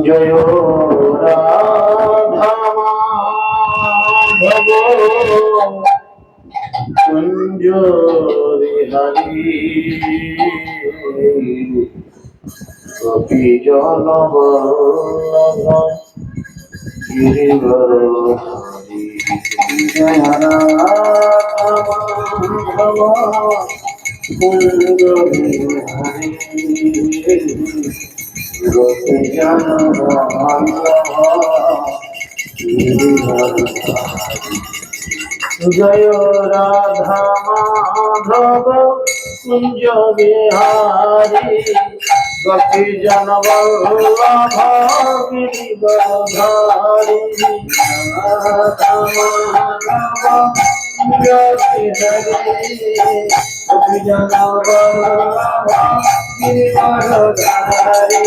জয় রাধা মাধব কুঞ্জ বিহারী গোপী জন বল্লভ গিরিবর হরি। জয় রাধা মাধব কুঞ্জ বিহারী গোপী জন বল্লভ গিরিবর হরি। জয় রাধা মাধব কুঞ্জ বিহারী গোপী জন বল্লভ গিরিবরধারী। রাধা মাধব কুঞ্জ বিহারী গোপী জন বল্লভ গিরিবরধারী।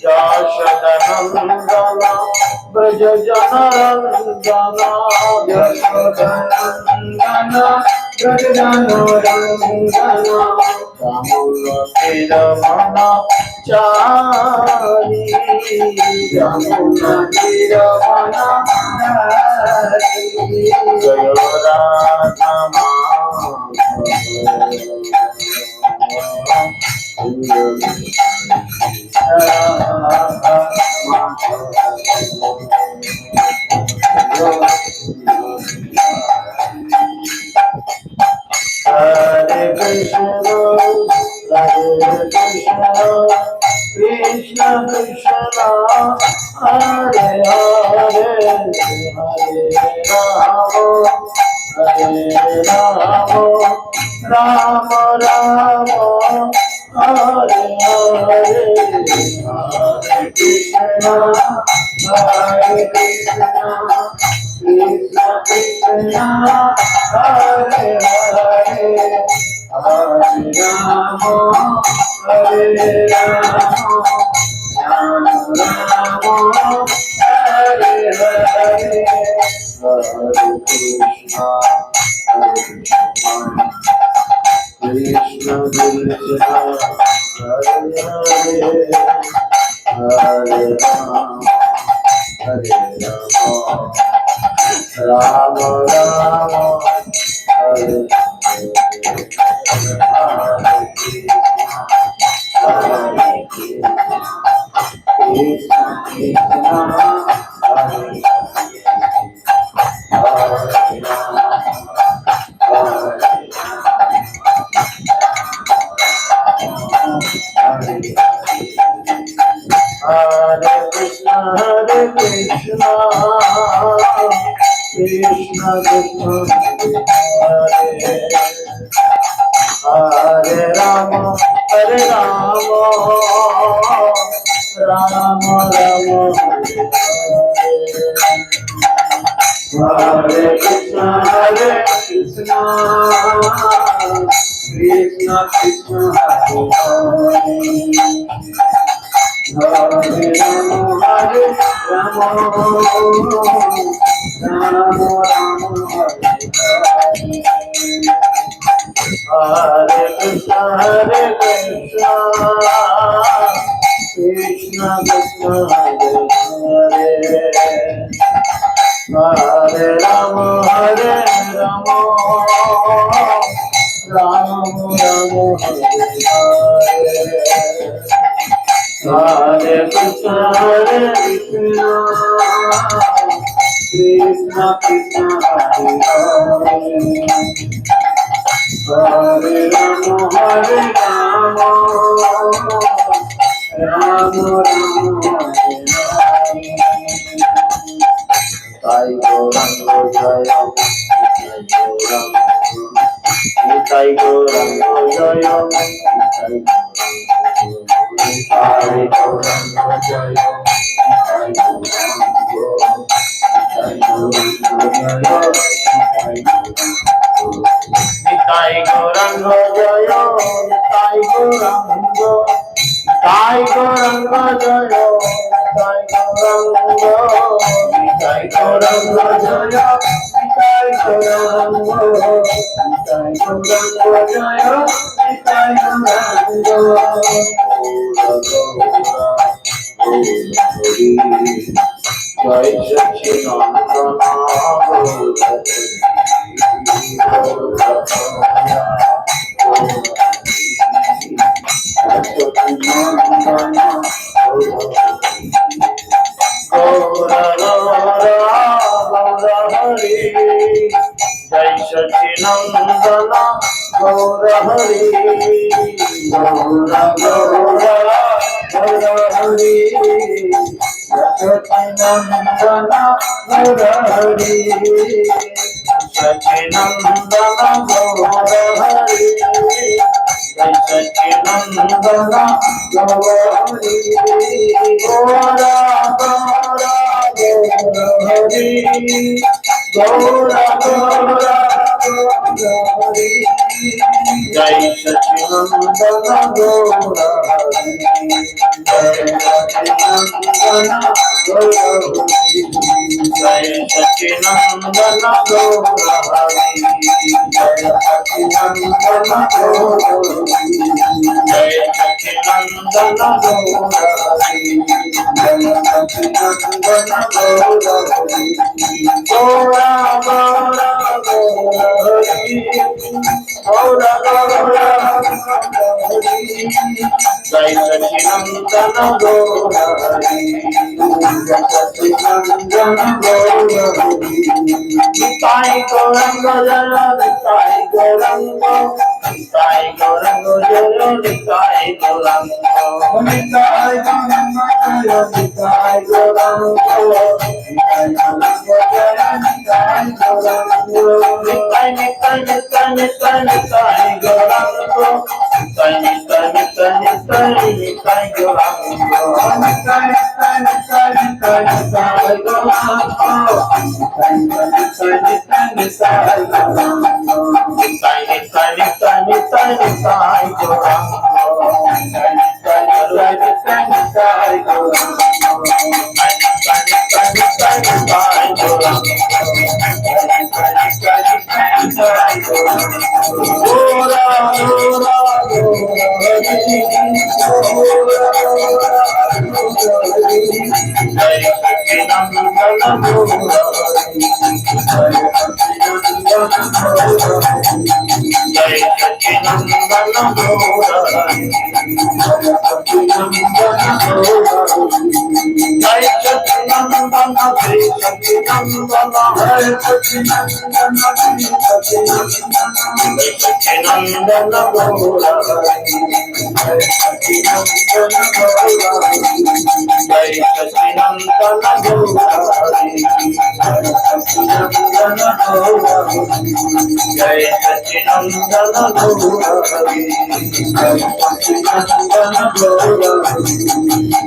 যশোদানন্দন যশোদানন্দন ব্রজ জনরঞ্জন যশোদানন্দন ব্রজ জনরঞ্জন যমুনা মন চারি যমুনা মন জয় Radha Hare Krishna, Hare Krishna, Krishna Krishna, Hare Hare, Hare Rama, Hare Rama, Rama Rama, Hare Hare, Hare Krishna, Hare Krishna, Krishna Krishna, Hare Hare, Hare Rama, Hare Rama, Rama Rama, Hare Hare, Hare Krishna, Hare Krishna, Krishna Krishna, Hare Hare, Hare Rama, Hare Rama, Rama Rama, Hare Hare, Hare Krishna, Krishna Krishna, Krishna Krishna, Hare Hare Rama, Hare Rama, Rama Rama, Hare Krishna, Krishna Krishna, Hare Hare Rama, Hare Rama, Rama Rama, Hare Krishna, Krishna Krishna, Hare Hare, Hare Rama, Hare Rama, Rama Rama, Hare Krishna, Krishna Krishna, Hare Hare, Hare Rama, Hare Rama, Rama Rama, Nitai Gauranga Jaya, Nitai Gauranga Jaya, Nitai Gauranga Jaya, Nitai Gauranga Jaya, Nitai Gauranga, Nitai Gauranga Jaya, Nitai Gauranga, Nitai Gauranga Gauranga জয় নিতাই গৌরাঙ্গ নিতাই গৌরাঙ্গ জয় নিতাই গৌরাঙ্গ জয় সচিনন্দন গৌর হরি গৌর গৌর গৌর হরি সচিনন্দন গৌর হরি সচিনন্দন গৌর হরি সচিনন্দন গৌর হরি গৌর গৌর গৌর হরি গৌর গৌর হরি জয় সচিনন্দন গৌর হরি জয় সচিনন্দন গৌর হরি জয় সচিনন্দন গৌর হরি জয় সচিনন্দন গৌর হরি জয় সচিনন্দন গৌর হরি জয় সচিনন্দন গৌর হরি গৌরা গৌরা গৌর হরি গৌরা গৌরা হরি জয় সচিনন্দন গৌর হরি জয় সচিনন্দন গৌর হরি নিতাই গৌরাঙ্গ জয় নিতাই গৌরাঙ্গ নিতাই গৌরাঙ্গ জয় নিতাই গৌরাঙ্গ নিতাই গৌরাঙ্গ জয় নিতাই গৌরাঙ্গ নিতাই গৌরাঙ্গ জয় Nitai Gauranga Nitai Nitai Nitai Nitai Nitai Gauranga Nitai Nitai Nitai Nitai Nitai Gauranga Nitai Nitai Nitai Nitai Nitai Gauranga Nitai Nitai Nitai Nitai Gauranga Nitai Nitai Nitai Nitai Nitai Gauranga Nitai Nitai Nitai Nitai Nitai Gauranga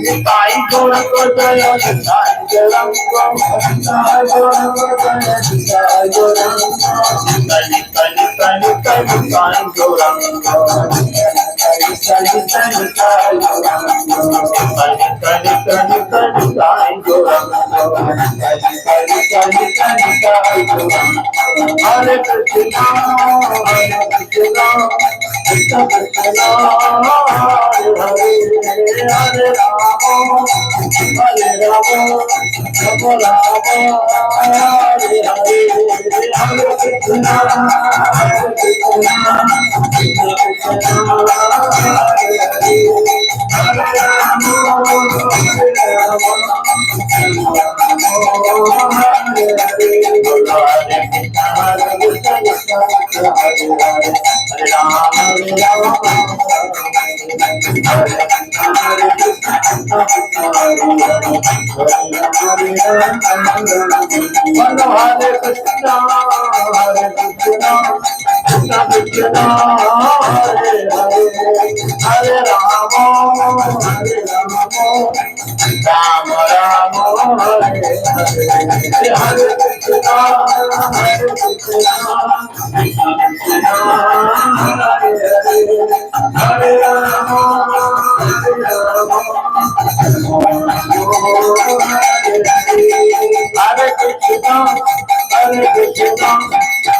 Nitai Gauranga Jaya Nitai Gauranga Nitai Gauranga Jaya Nitai Gauranga Nitai Nitai Nitai Nitai Nitai Gauranga Nitai Nitai Nitai Nitai Gauranga Nitai Nitai Nitai Nitai Nitai Gauranga Nitai Nitai Nitai Nitai Nitai Gauranga Hare Krishna Hare Krishna Krishna Krishna Hare Hare Hare Rama Hare Rama Rama Rama Hare Hare Hare Krishna Hare Krishna Krishna Krishna Hare Hare Hare Rama Hare Rama Hare Krishna, Hare Krishna,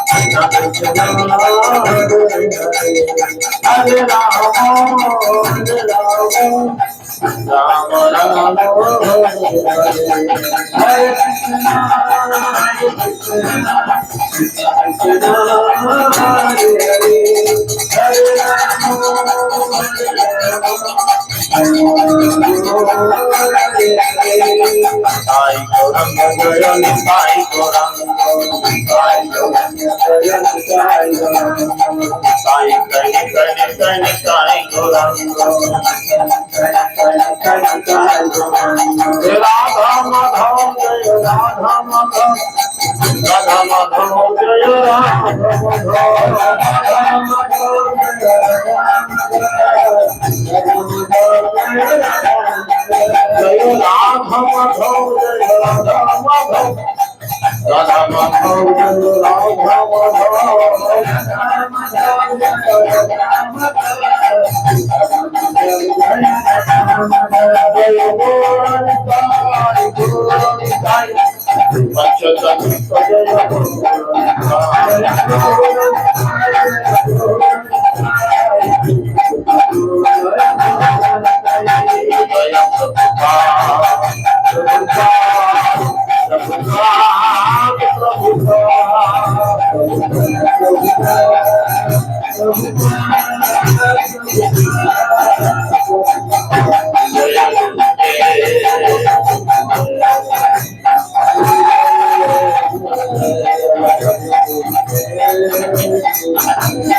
Krishna Krishna, Hare Rama, Hare Rama, Rama Rama, Hare Krishna, Hare Krishna, Krishna Krishna, Hare Hare, Hare Rama, Hare Rama, Sai Gauranga Jaya Sai Gauranga, Sai Gauranga Jaya Sai Gauranga, Sai Sai Sai Sai Sai Gauranga, Sai Sai Sai Sai Gauranga, Radha Madhav Jaya Radha Madhav, Radha Madhav Jaya Radha Madhav, Radha Madhav Jaya Radha Jaya Radha Madhav Jaya Radha Madhav, Radha Madhav Jaya Radha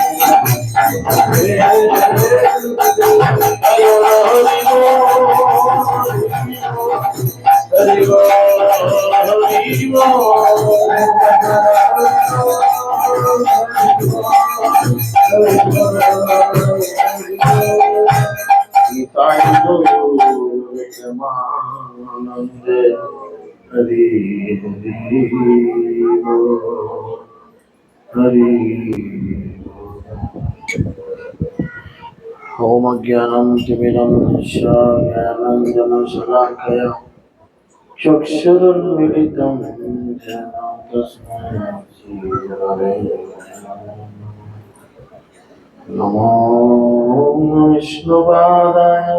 Om Jnanam Timiram Shalankaya Chakshurunmilitam Jnana Tasmai Shri Namo Vishnupadaya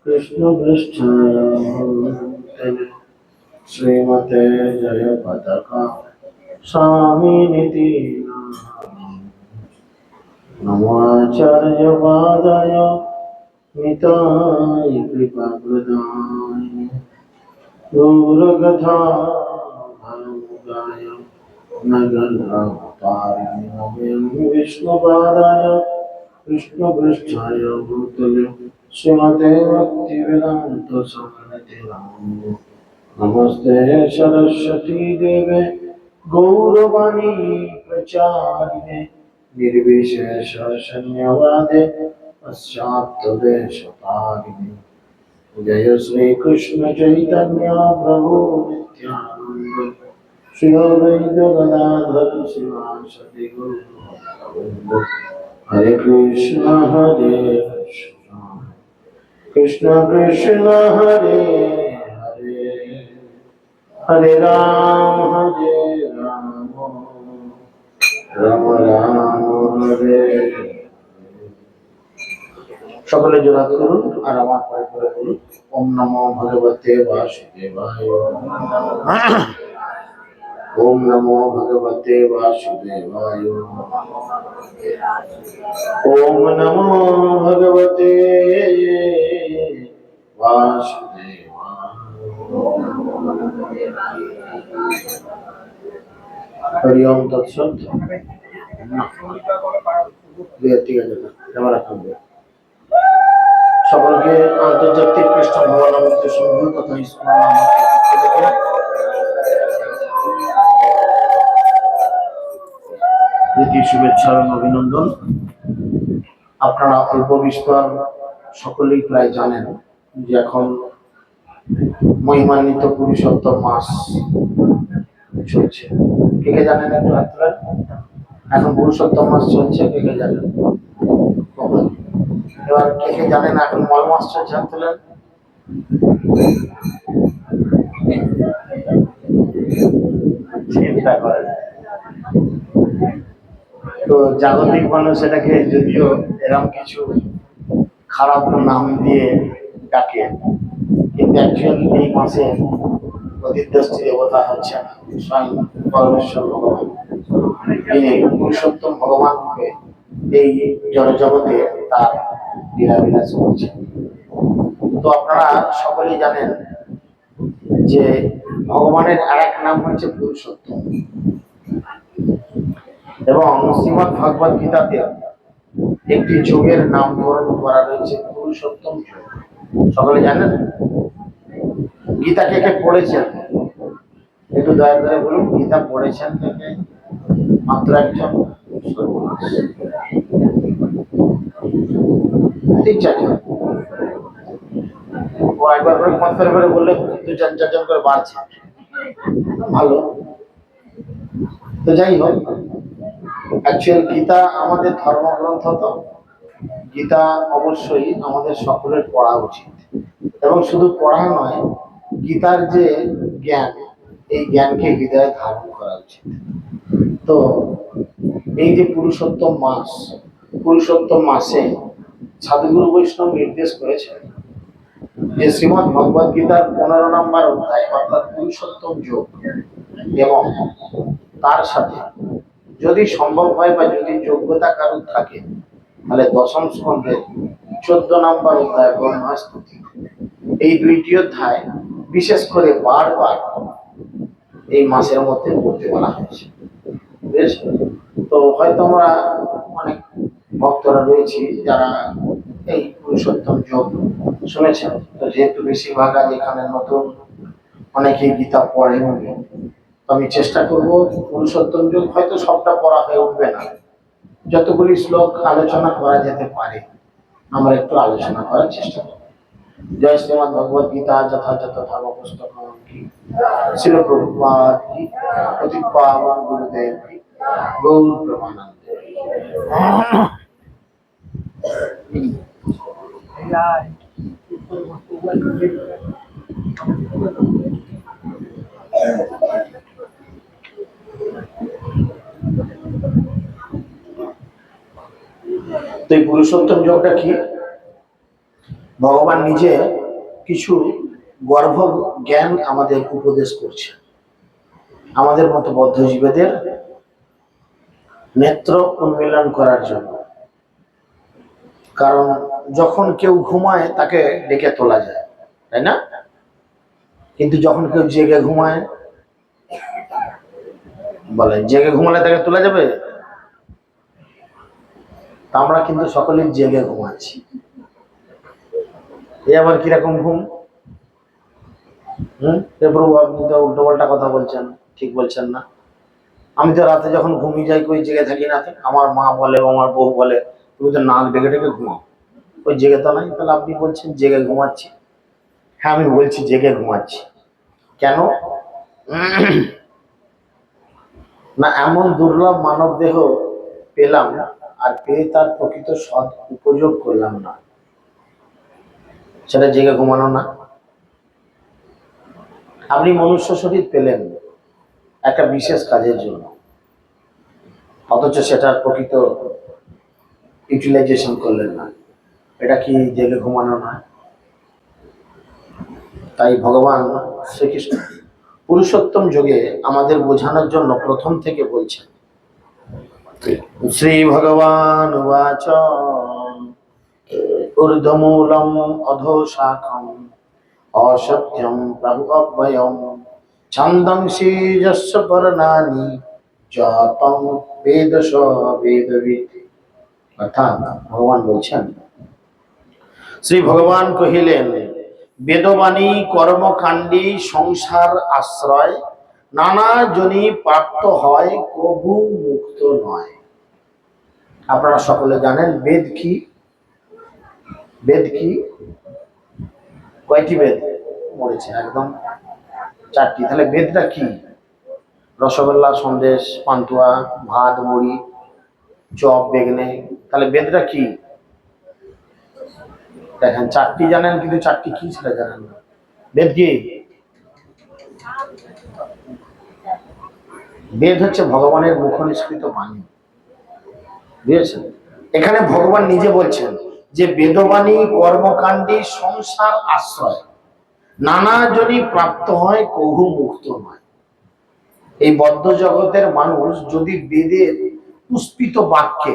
Krishna Pristhaya Srimate Jayapataka Swaminiti Namo Acharya Padaya Nitai Kripapradaya Gurukatha Bharamudaya Nagaravatarini Namo Vishnupadaya Krishna Pristhaya Bhutale Srimate Bhaktivedanta Swamiti Namo Namaste Saraswati Deve Gauravani Pracharine Nirvishesha Shanyavade Paschatadeshatarine Jaya Sri Krishna Chaitanya Prabhu Nityananda Shri Advaita Gadadhar Sivasati Guru Bhakta Hare Krishna Hare Krishna Krishna Krishna Hare Hare Hare Ram Ram Ram Hare সকলে জোড়াত করুন আর আমার পরে পরে বলুন ওম নমো ভগবতে বাসুদেবায় ওম নমো ভগবতে বাসুদেবায় ওম নমো ভগবতে বাসুদেবায় হরি ওম তৎসৎ ঠিক আছে এবার রাখুন সকলকে আন্তর্জাতিক কৃষ্ণ ভবনামৃত সংঘ তথা ইসকন প্রীতি শুভেচ্ছা এবং অভিনন্দন। আপনারা অল্প বিস্তর সকলেই প্রায় জানেন যে এখন মহিমান্বিত পুরুষোত্তম মাস চলছে। কে কে জানেন একটু হাত তোলেন। এখন পুরুষোত্তম মাস চলছে, কে কে জানেন? এবার কে কে জানেন এখন মল মাস চলছে? হাত তোলেন। চিন্তা করেন। তো জাগতিক মানুষ এটাকে যদিও এরকম কিছু খারাপ নাম দিয়ে ডাকে, কিন্তু অ্যাকচুয়ালি এই মাসে অধিদৃষ্টি দেবতা হচ্ছেন স্বয়ং পরমেশ্বর ভগবান। তিনি পুরুষোত্তম ভগবান রূপে এই জড়জগতে তার লীলাবিলাস করছেন। তো আপনারা সকলেই জানেন যে ভগবানের আরেক নাম হচ্ছে পুরুষোত্তম, এবং শ্রীমদ্ ভগবত গীতাতে একটি যোগের নামকরণ করা রয়েছে পুরুষোত্তম যোগ। সকলে জানেন? গীতা কে কে পড়েছেন? একটু দয়া করে বলুন, গীতা পড়েছেন কে কে? মাত্র একজন, তিন চারজন। ও একবার করে কনফার করে বললে দু চারজন করে বাড়ছে, ভালো। তো যাই হোক, অ্যাকচুয়াল গীতা আমাদের ধর্মগ্রন্থ, তো গীতা অবশ্যই আমাদের সকলের পড়া উচিত, এবং শুধু পড়া নয়, গীতার যে জ্ঞান, এই জ্ঞানকে হৃদয়ে ধারণ করা উচিত। তো এই যে পুরুষোত্তম মাস, পুরুষোত্তম মাসে সাধুগুরু বৈষ্ণব নির্দেশ করেছেন যে শ্রীমদ্ ভগবদ গীতার 15 নম্বর অধ্যায় অর্থাৎ পুরুষোত্তম যোগ, এবং তার সাথে যদি সম্ভব হয় বা যদি যোগ্যতা কারণ থাকে, তাহলে দশম স্কন্ধের 14 নম্বর অধ্যায় ব্রহ্মাস্তুতি, এই দুইটি অধ্যায় বিশেষ করে বারবার এই মাসের মধ্যে পড়তে বলা হয়েছে। বেশ, তো হয়তো আমরা অনেক ভক্তরা রয়েছি যারা এই পুরুষোত্তম যোগ শুনেছেন। তো যেহেতু বেশিরভাগ আজ এখানে নতুন অনেকেই গীতা পড়েন, আমি চেষ্টা করব পুরুষোত্তম যোগ হয়তো সবটা পড়া হয়ে উঠবে না, যতগুলি শ্লোক আলোচনা করা যেতে পারে আমরা একটু আলোচনা করার চেষ্টা করব। জয় শ্রীমদ্ ভগবদ গীতা যথাযথ ধর্ম পুস্তক কি, শিল প্রভুপাদ কি, পতিত পাবন গুরুদেব কি, গৌর প্রেমানন্দে। তো এই পুরুষোত্তম যোগটা কি? ভগবান নিজে কিছু গর্ভ জ্ঞান আমাদের উপদেশ করছে, আমাদের মতো বদ্ধজীবীদের নেত্র উন্মিলন করার জন্য। কারণ যখন কেউ ঘুমায় তাকে ডেকে তোলা যায়, তাই না? কিন্তু যখন কেউ জেগে ঘুমায়, বলেন জেগে ঘুমালে তাকে তোলা যাবে? তা আমরা কিন্তু সকলেই জেগে ঘুমাচ্ছি। এ আবার কিরকম ঘুম? প্রভু আপনি তো উল্টো পাল্টা কথা বলছেন, ঠিক বলছেন না। আমি তো রাতে যখন ঘুমিয়ে যাই কই জেগে থাকি না। আমার মা বলে, আমার বউ বলে তুমি তো নাক ডেকে ডেকে ঘুমাও, ওই জেগে তো নাই। তাহলে আপনি বলছেন জেগে ঘুমাচ্ছি। হ্যাঁ, আমি বলছি জেগে ঘুমাচ্ছি। কেন না, এমন দুর্লভ মানব দেহ পেলাম আর পেয়ে তার প্রকৃত সৎ উপযোগ করলাম না, সেটা জেগে ঘুমানো না? আপনি মনুষ্য শরীর পেলেন একটা বিশেষ কাজের জন্য, অথচ সেটার প্রকৃত ইউটিলাইজেশন করলেন না, এটা কি জেগে ঘুমানো না? তাই ভগবান শ্রীকৃষ্ণ পুরুষোত্তম যোগে আমাদের বোঝানোর জন্য প্রথম থেকে বলছেন। শ্রী ভগবান উবাচ ঊর্ধ্বমূলম অধো শাখম অসত্যম প্রভু অব্যয়ম ছন্দংসি যস্য পর্ণানি জাতং বেদস বেদবিদ। অর্থাৎ ভগবান বলছেন, শ্রী ভগবান কহিলেন, বেদবাণী কর্মকাণ্ডী সংসার আশ্রয় নানা জনি প্রাপ্ত হয়, কভু মুক্ত নয়। আপনারা সকলে জানেন বেদ কি? বেদ কি? কয়টি বেদ মরেছে? একদম 4টি। তাহলে বেদটা কি? রসগোল্লা, সন্দেশ, পান্তুয়া, ভাত, মুড়ি, চপ, বেগনে। তাহলে বেদটা কি? দেখেন 4টি জানেন, কিন্তু 4টি কি সেটা জানেন না। বেদ কি? বেদ হচ্ছে ভগবানের মুখ নিঃসৃত বাণী, বুঝেছেন? এখানে ভগবান নিজে বলছেন যে বেদবাণী কর্মকাণ্ডী সংসার আশ্রয় নানা জনই প্রাপ্ত হয়, কহু মুক্ত নয়। এই বদ্ধ জগতের মানুষ যদি বেদের পুষ্পিত বাক্যে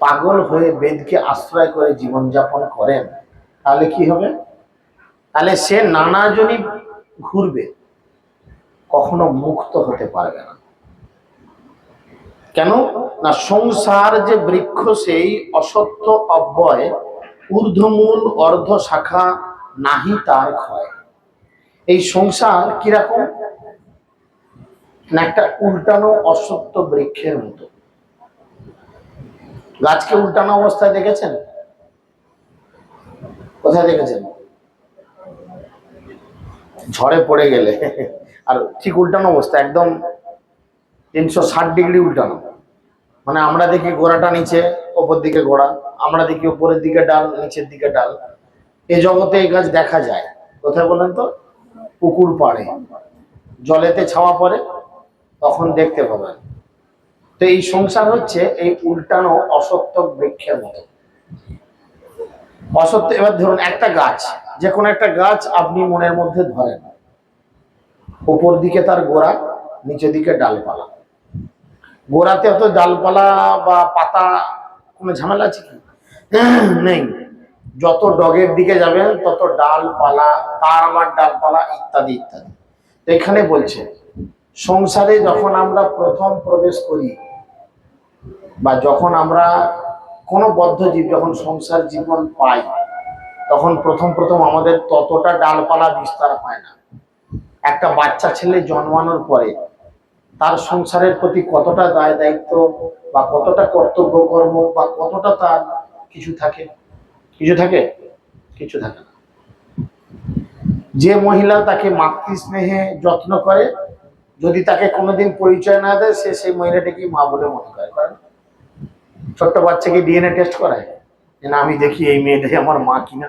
পাগল হয়ে বেদকে আশ্রয় করে জীবনযাপন করেন, তাহলে কি হবে? তাহলে সে নানা জনই ঘুরবে, কখনো মুক্ত হতে পারবে না। কেন না? সংসার যে বৃক্ষ, সেই অসত্য অব্যয়, ঊর্ধ্বমূল অর্ধ শাখা নাহি তার ক্ষয়। এই সংসার কিরকম না? একটা উল্টানো অসত্য বৃক্ষের মতো। গাছকে উল্টানো অবস্থায় দেখেছেন? কোথায় দেখেছেন? ঝড়ে পড়ে গেলে। আর ঠিক উল্টানো অবস্থা, একদম 360 ডিগ্রি উল্টানো। মানে আমরা দেখি গোড়াটা নিচে, ওপর দিকে গোড়া, আমরা দেখি উপরের দিকে ডাল, নিচের দিকে ডাল। এই জগতে এই গাছ দেখা যায় কোথায় বলেন তো? পুকুর পাড়ে, জলেতে ছাওয়া পড়ে, তখন দেখতে পাবেন। তো এই সংসার হচ্ছে এই উল্টানো অসত্য বৃক্ষের মতো। অসত্য, এবার ধরুন একটা গাছ, যে কোনো একটা গাছ আপনি মনের মধ্যে ধরেন, উপর দিকে তার গোড়া, নিচের দিকে ডালপালা। গোড়াতে অত ডালপালা বা পাতা কোনো ঝামেলা আছে কি? নেই। যত ডগের দিকে যাবেন তত ডালপালা, তার আবার ডালপালা, ইত্যাদি ইত্যাদি। এখানে বলছে সংসারে যখন আমরা প্রথম প্রবেশ করি, বা যখন আমরা কোনো বদ্ধ জীব যখন সংসার জীবন পাই, তখন প্রথম প্রথম আমাদের ততটা ডালপালা বিস্তার হয় না। একটা বাচ্চা ছেলে জন্মানোর পরে তার সংসারের প্রতি কতটা দায় দায়িত্ব বা কতটা কর্তব্য কর্ম বা কতটা তার কিছু থাকে? কিছু থাকে? কিছু থাকে না। যে মহিলা তাকে মাতৃস্নেহে যত্ন করে, যদি তাকে কোনোদিন পরিচয় না দেয়, সে সেই মহিলাটাকে মা বলে মনে করে। ছোট্ট বাচ্চাকে ডিএনএ টেস্ট করায় যে না, আমি দেখি এই মেয়েটাই আমার মা কিনা।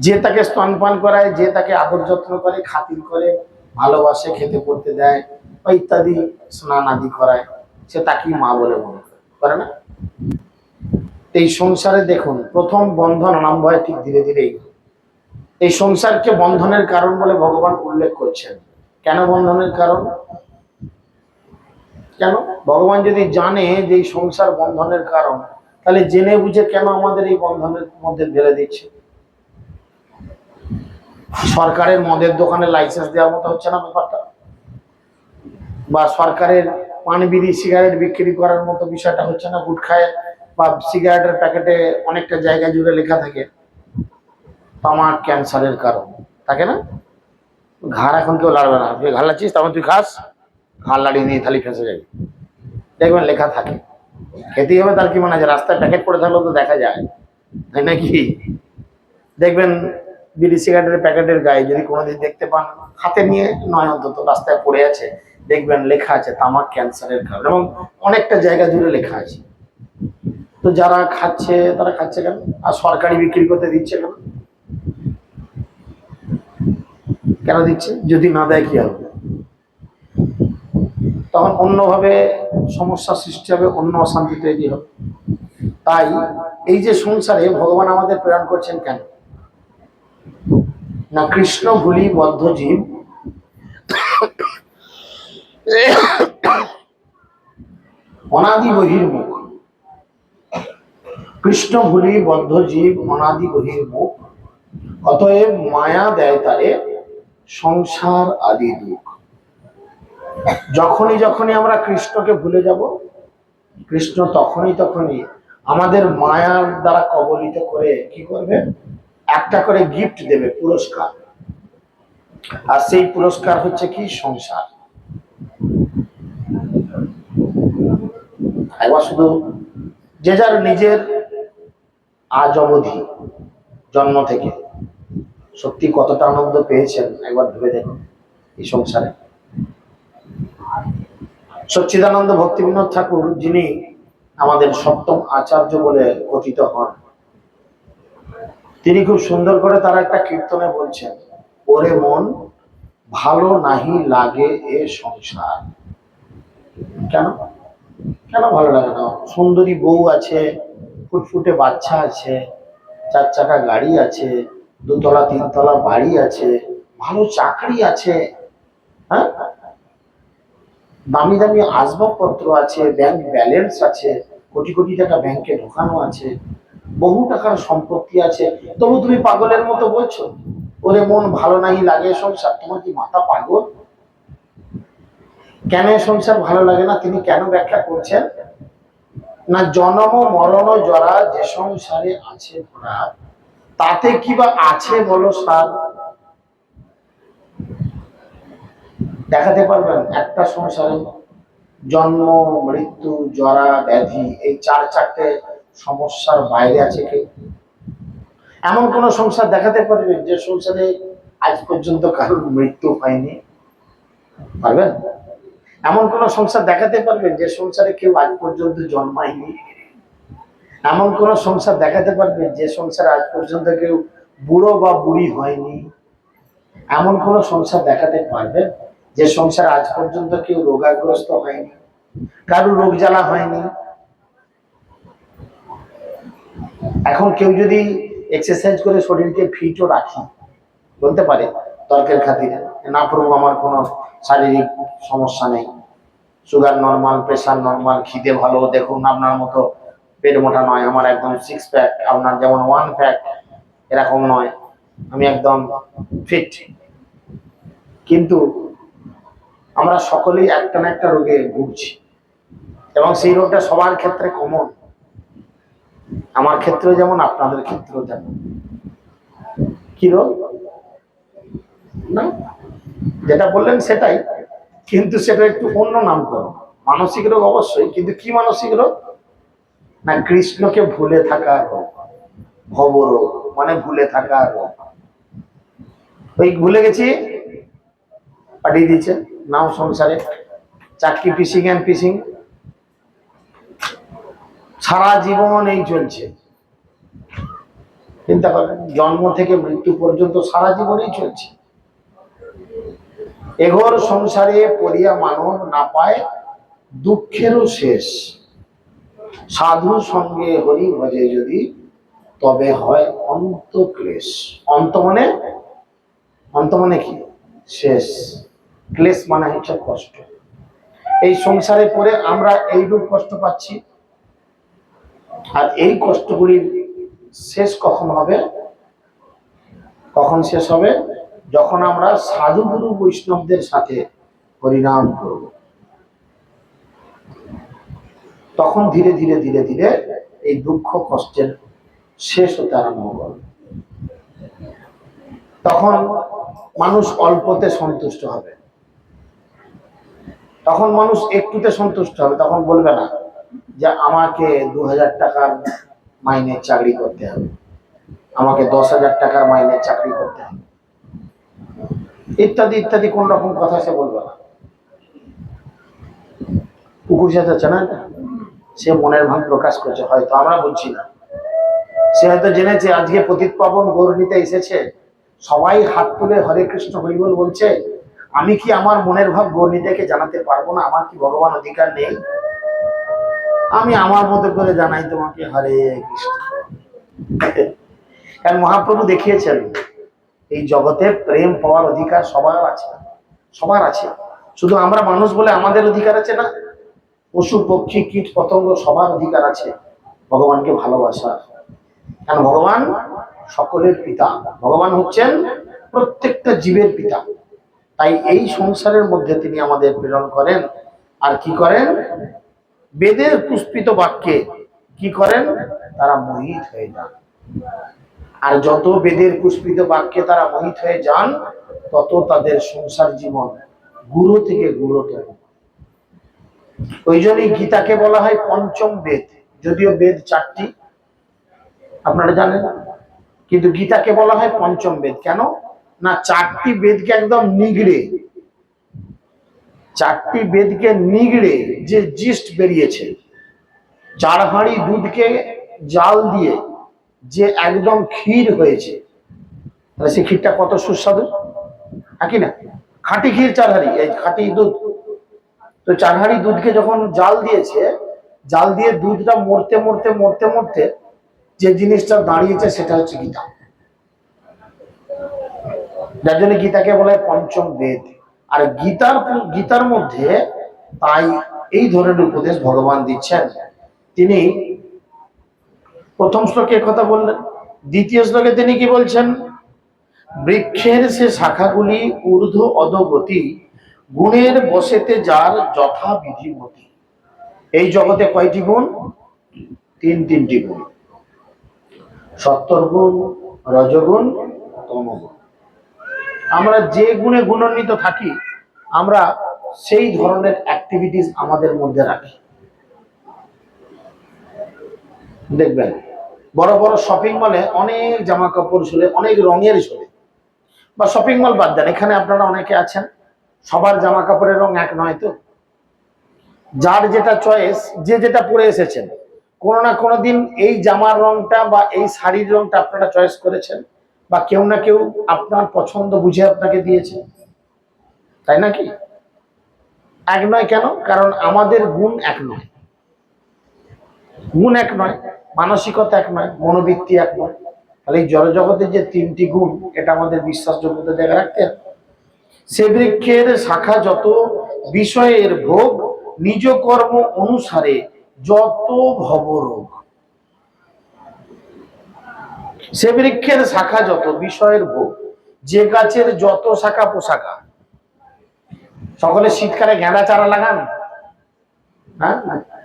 যে তাকে স্তনপান করায়, যে তাকে আদর যত্ন করে, খাতির করে, ভালোবাসে, খেতে পড়তে দেয় বা ইত্যাদি স্নান আদি করায়, সে তাকেই মা বলে মনে করে না? এই সংসারে দেখুন প্রথম বন্ধন আরম্ভ হয় ঠিক ধীরে ধীরে। এই সংসারকে বন্ধনের কারণ বলে ভগবান উল্লেখ করছেন। কেন বন্ধনের কারণ? কেন? ভগবান যদি জানে যে এই সংসার বন্ধনের কারণ, তাহলে জেনে বুঝে কেন আমাদের এই বন্ধনের মধ্যে ফেলে দিচ্ছে? সরকারের মদের দোকানে লাইসেন্স দেওয়ার মতো হচ্ছে না ব্যাপারটা? বা সরকারের পান বিড়ি সিগারেট বিক্রি করার মতো বিষয়টা হচ্ছে না? গুটখায় বা সিগারেটের প্যাকেটে অনেকটা জায়গা জুড়ে লেখা থাকে তামাক ক্যান্সারের কারণ, থাকে না? ঘাড় এখন কেউ লাড়বে না, তুই ঘাড় লাড়ছিস তখন তুই খাস, ঘাড় লাড়িয়ে নিয়ে থালি ফেঁসে যাবে, দেখবেন লেখা থাকে। খেতেই হবে, তার কি মানে আছে? রাস্তায় প্যাকেট পড়ে থাকলেও তো দেখা যায়, তাই নাকি? দেখবেন বিড়ি সিগারেটের প্যাকেটের গায়ে যদি কোনোদিন দেখতে পান, হাতে নিয়ে নয় অন্তত, রাস্তায় পড়ে আছে, দেখবেন লেখা আছে তামাক ক্যান্সারের কারণ, এবং অনেকটা জায়গা জুড়ে লেখা আছে। তো যারা খাচ্ছে তারা খাচ্ছে কেন? আর সরকারি বিক্রি করতে দিচ্ছে কেন? কেন দিচ্ছে? যদি না দেয় কি হবে? তখন অন্যভাবে সমস্যা সৃষ্টি হবে, অন্য অশান্তি তৈরি হবে। তাই এই যে সংসারে ভগবান আমাদের প্রেরণ করছেন কেন না? কৃষ্ণ ভুলি বদ্ধ জীব অনাদি বহির্মুখ। কৃষ্ণ ভুলি বদ্ধ জীব অনাদি বহির্মুখ, অতএব মায়া দেয় তারে সংসার আদি দুঃখ। যখনই যখনই আমরা কৃষ্ণকে ভুলে যাব, কৃষ্ণ তখনই তখনই আমাদের মায়ার দ্বারা কবলিত করে কি করবে? একটা করে গিফট দেবে, পুরস্কার। আর সেই পুরস্কার হচ্ছে কি? সংসার। একবার শুধু যে যার নিজের আজ অবধি জন্ম থেকে সত্যি কতটা আনন্দ পেয়েছেন একবার ভেবে দেখুন এই সংসারে। সচ্চিদানন্দ ভক্তি বিনোদ ঠাকুর, যিনি আমাদের সপ্তম আচার্য বলে কথিত হন, তিনি খুব সুন্দর করে তারা একটা কীর্তনে বলছেন, ওরে মন ভালো নাহি লাগে এ সংসার। কেন? কেন ভালো লাগে না? সুন্দরী বউ আছে, ফুটফুটে বাচ্চা আছে, 4 চাকা গাড়ি আছে, 2 তলা 3 তলা বাড়ি আছে, ভালো চাকরি আছে, হ্যাঁ, দামি দামি আসবাবপত্র আছে, ব্যাংক ব্যালেন্স আছে, কোটি কোটি টাকা ব্যাংকে ঢোকানো আছে, বহু টাকার সম্পত্তি আছে, তবু তুমি পাগলের মতো বলছো ওরে মন ভালো নাই লাগে সংসার। তোমার কি মাথা পাগল? কেন সংসার ভালো লাগে না তিনি কেন ব্যাখ্যা করছেন না, জন্ম মরণ জরা যে সংসারে আছে ভরা, তাতে কি বা আছে বলো সার? দেখাতে পারবেন একটা সংসারে জন্ম মৃত্যু জরা ব্যাধি এই 4 সমস্যার বাইরে আছে কি? এমন কোন সংসার দেখাতে পারবেন যে সংসারে আজ পর্যন্ত কারোর মৃত্যু হয়নি? পারবেন? এমন কোন সংসার দেখাতে পারবেন যে সংসারে কেউ আজ পর্যন্ত জন্মায়নি? এমন কোন সংসার দেখাতে পারবেন যে সংসারে আজ পর্যন্ত কেউ বুড়ো বা বুড়ি হয়নি? এমন কোন সংসার দেখাতে পারবেন যে সংসারে আজ পর্যন্ত কেউ রোগাগ্রস্ত হয়নি, কারো রোগ জ্বালা হয়নি? এখন কেউ যদি এক্সারসাইজ করে শরীরকে ফিটও রাখি, বলতে পারে তর্কের খাতিরে, না প্রভু আমার কোনো শারীরিক সমস্যা নেই, সুগার নর্মাল, প্রেশার নর্মাল, খিদে ভালো, দেখুন আপনার মতো পেট মোটা নয়, আমার একদম 6 প্যাক, আপনার যেমন 1 প্যাক, এরকম নয়, আমি একদম ফিট। কিন্তু আমরা সকলেই একটা না একটা রোগে ভুগছি, এবং সেই রোগটা সবার ক্ষেত্রে কমন, আমার ক্ষেত্রে যেমন আপনাদের ক্ষেত্রেও তেমন। কি রোগ? না, যেটা বললেন সেটাই, কিন্তু সেটা একটু অন্য নাম করো। মানসিক রোগ অবশ্যই, কিন্তু কি মানসিক রোগ? না, কৃষ্ণকে ভুলে থাকা রোগ, ভব রোগ, মানে ভুলে থাকা রোগ। ওই ভুলে গেছি, পাঠিয়ে দিচ্ছে নাও সংসারে চাকরি, পিসিং অ্যান্ড পিসিং, সারা জীবন এই চলছে। চিন্তা করেন, জন্ম থেকে মৃত্যু পর্যন্ত সারা জীবনই চলছে। এঘোর সংসারে পড়িয়া মানব না পায় দুঃখেরও শেষ, সাধু সঙ্গে হরি ভজে যদি তবে হয় অন্ত ক্লেশ। অন্ত মানে, অন্ত মানে কি? শেষ। ক্লেশ মানে হচ্ছে কষ্ট। এই সংসারে পড়ে আমরা এইরূপ কষ্ট পাচ্ছি, আর এই কষ্টগুলির শেষ কখন হবে? কখন শেষ হবে? যখন আমরা সাধু গুরু বৈষ্ণবদের সাথে হরিনাম করব, তখন ধীরে ধীরে ধীরে ধীরে এই দুঃখ কষ্টের শেষ হতে আরম্ভ করবে। তখন মানুষ অল্পতে সন্তুষ্ট হবে, তখন মানুষ একটুতে সন্তুষ্ট হবে, তখন বলবে না যে আমাকে 2000 টাকার মাইনের চাকরি করতে হবে, আমাকে 10,000 টাকার মাইনের চাকরি করতে হবে, ইত্যাদি ইত্যাদি কোন রকম কথা সে বলবে না। পুকুর চেঁচাচ্ছে না, সে মনের ভাব প্রকাশ করছে, হয়তো আমরা বুঝছি না। সে হয়তো জেনেছে আজকে পতিত পাবন গৌর নিতে এসেছে, সবাই হাত তুলে হরে কৃষ্ণ হরিবল বলছে, আমি কি আমার মনের ভাব গৌর নিতেকে জানাতে পারবো না? আমার কি ভগবান অধিকার নেই? আমি আমার মতো করে জানাই তোমাকে হরে কৃষ্ণ। কারণ মহাপ্রভু দেখিয়েছেন এই জগতে প্রেম পাওয়ার অধিকার সবার আছে, সবার আছে। শুধু আমরা মানুষ বলে আমাদের অধিকার আছে না, পশু পক্ষী কীট পতঙ্গ সবার অধিকার আছে ভগবানকে ভালোবাসা। কারণ ভগবান সকলের পিতা, ভগবান হচ্ছেন প্রত্যেকটা জীবের পিতা। তাই এই সংসারের মধ্যে তিনি আমাদের প্রেরণ করেন, আর কি করেন? বেদের পুষ্পিত বাক্যে কি করেন? তারা মোহিত হয়ে যান। আর যত বেদের পুষ্পিত বাক্যে তারা মোহিত হয়ে যান, তত তাদের সংসার জীবন গুরু থেকে গুরুতর। ওই জন্যই গীতাকে বলা হয় পঞ্চম বেদ, যদিও বেদ 4টি আপনারা জানেন, কিন্তু গীতাকে বলা হয় পঞ্চম বেদ। কেন না, 4টি বেদকে একদম নিগড়ে, 4টি বেদকে নিগড়ে যে জিস্ট বেরিয়েছে, 4 হাঁড়ি দুধকে জাল দিয়ে যে একদম ক্ষীর হয়েছে, তাহলে সে ক্ষীরটা কত সুস্বাদু, নাকি না? খাঁটি ক্ষীর 4 হাঁড়ি, এই খাঁটি দুধ। তো 4 হাঁড়ি দুধকে যখন জাল দিয়েছে, জাল দিয়ে দুধটা মরতে মরতে মরতে মরতে যে জিনিসটা দাঁড়িয়েছে সেটা হচ্ছে গীতা। যার জন্য গীতাকে বলে পঞ্চম বেদ। আর গীতার মধ্যে তাই এই ধরনের উপদেশ ভগবান দিচ্ছেন। তিনি প্রথম শ্লোকে কথা বললেন, দ্বিতীয় শ্লোকে তিনি কি বলছেন? বৃক্ষের সে শাখাগুলি ঊর্ধ্ব অধোগতি, গুণের বসেতে যার যথা বিধিমতি। এই জগতে কয়টি গুণ? তিনটি গুণ, সত্তর গুণ, রজগুণ, তমগুণ। আমরা যে গুণে গুণান্বিত থাকি, আমরা সেই ধরনের অ্যাক্টিভিটিস আমাদের মধ্যে রাখি। দেখবেন বড় বড় শপিং মলে অনেক জামা কাপড় ঝুলে, অনেক রঙের ঝুলে, বা শপিং মল বাদ দেন, এখানে আপনারা অনেকে আছেন, সবার জামা কাপড়ের রং এক নয়। তো যার যেটা চয়েস, যে যেটা পরে এসেছেন, কোনো না কোনো দিন এই জামার রংটা বা এই শাড়ির রংটা আপনারা চয়েস করেছেন, বা কেউ না কেউ আপনার পছন্দ বুঝে আপনাকে দিয়েছে, তাই নাকি? এক নয় কেন? কারণ আমাদের গুণ এক নয়, গুণ এক নয়, মানসিকতা এক নয়, মনোবৃত্তি এক নয়। তাহলে এই জড়জগতের যে তিনটি গুণ, এটা আমাদের বিশ্বাসযোগ্যতা জায়গায় রাখতে হবে। সে বৃক্ষের শাখা যত, বিষয়ের ভোগ, নিজ কর্ম অনুসারে যত ভবরোগ। সে বৃক্ষের শাখা যত, বিষয়ের ভোগ, যে গাছের যত শাখা পোশাখা। সকলে শীতকালে গাঁদা চারা লাগান? হ্যাঁ,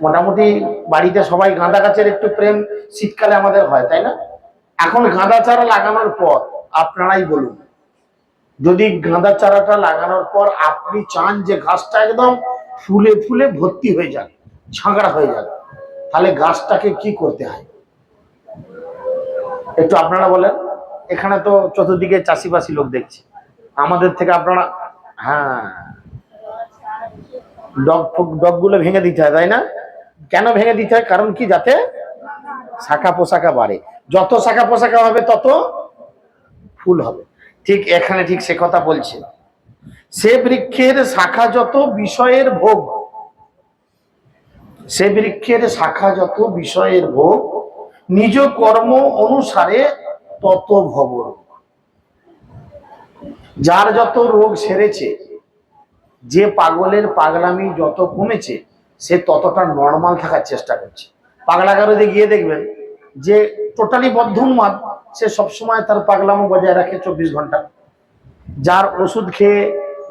মোটামুটি বাড়িতে সবাই গাঁদা গাছের একটু প্রেম শীতকালে আমাদের হয়, তাই না? এখন গাঁদা চারা লাগানোর পর আপনারাই বলুন, যদি গাঁদা চারাটা লাগানোর পর আপনি চান যে গাছটা একদম ফুলে ফুলে ভর্তি হয়ে যাক, ঝাঁকড়া হয়ে যাক, তাহলে গাছটাকে কি করতে হয় একটু আপনারা বলেন। এখানে তো চতুর্দিকে চাষিবাসী লোক দেখছি, আমাদের থেকে আপনারা, হ্যাঁ, ডগ গুলো ভেঙে দিতে হয়, তাই না? কেন ভেঙে দিতে হয়? কারণ কি? যাতে শাখা পোশাখা বাড়ে। যত শাখা পোশাখা হবে তত ফুল হবে। ঠিক এখানে ঠিক সে কথা বলছে, সে বৃক্ষের শাখা যত, বিষয়ের ভোগ। সে বৃক্ষের শাখা যত, বিষয়ের ভোগ, নিজ কর্ম অনুসারে তত ভবরোগ। যার যত রোগ সেরেছে, যে পাগলের পাগলামি যত কমেছে, সে ততটা নর্মাল থাকার চেষ্টা করছে। পাগলাগারদে গিয়ে দেখবেন যে টোটালি বদ্ধউন্মাদ, সে সবসময় তার পাগলামো বজায় রাখে 24 ঘন্টা। যার ওষুধ খেয়ে,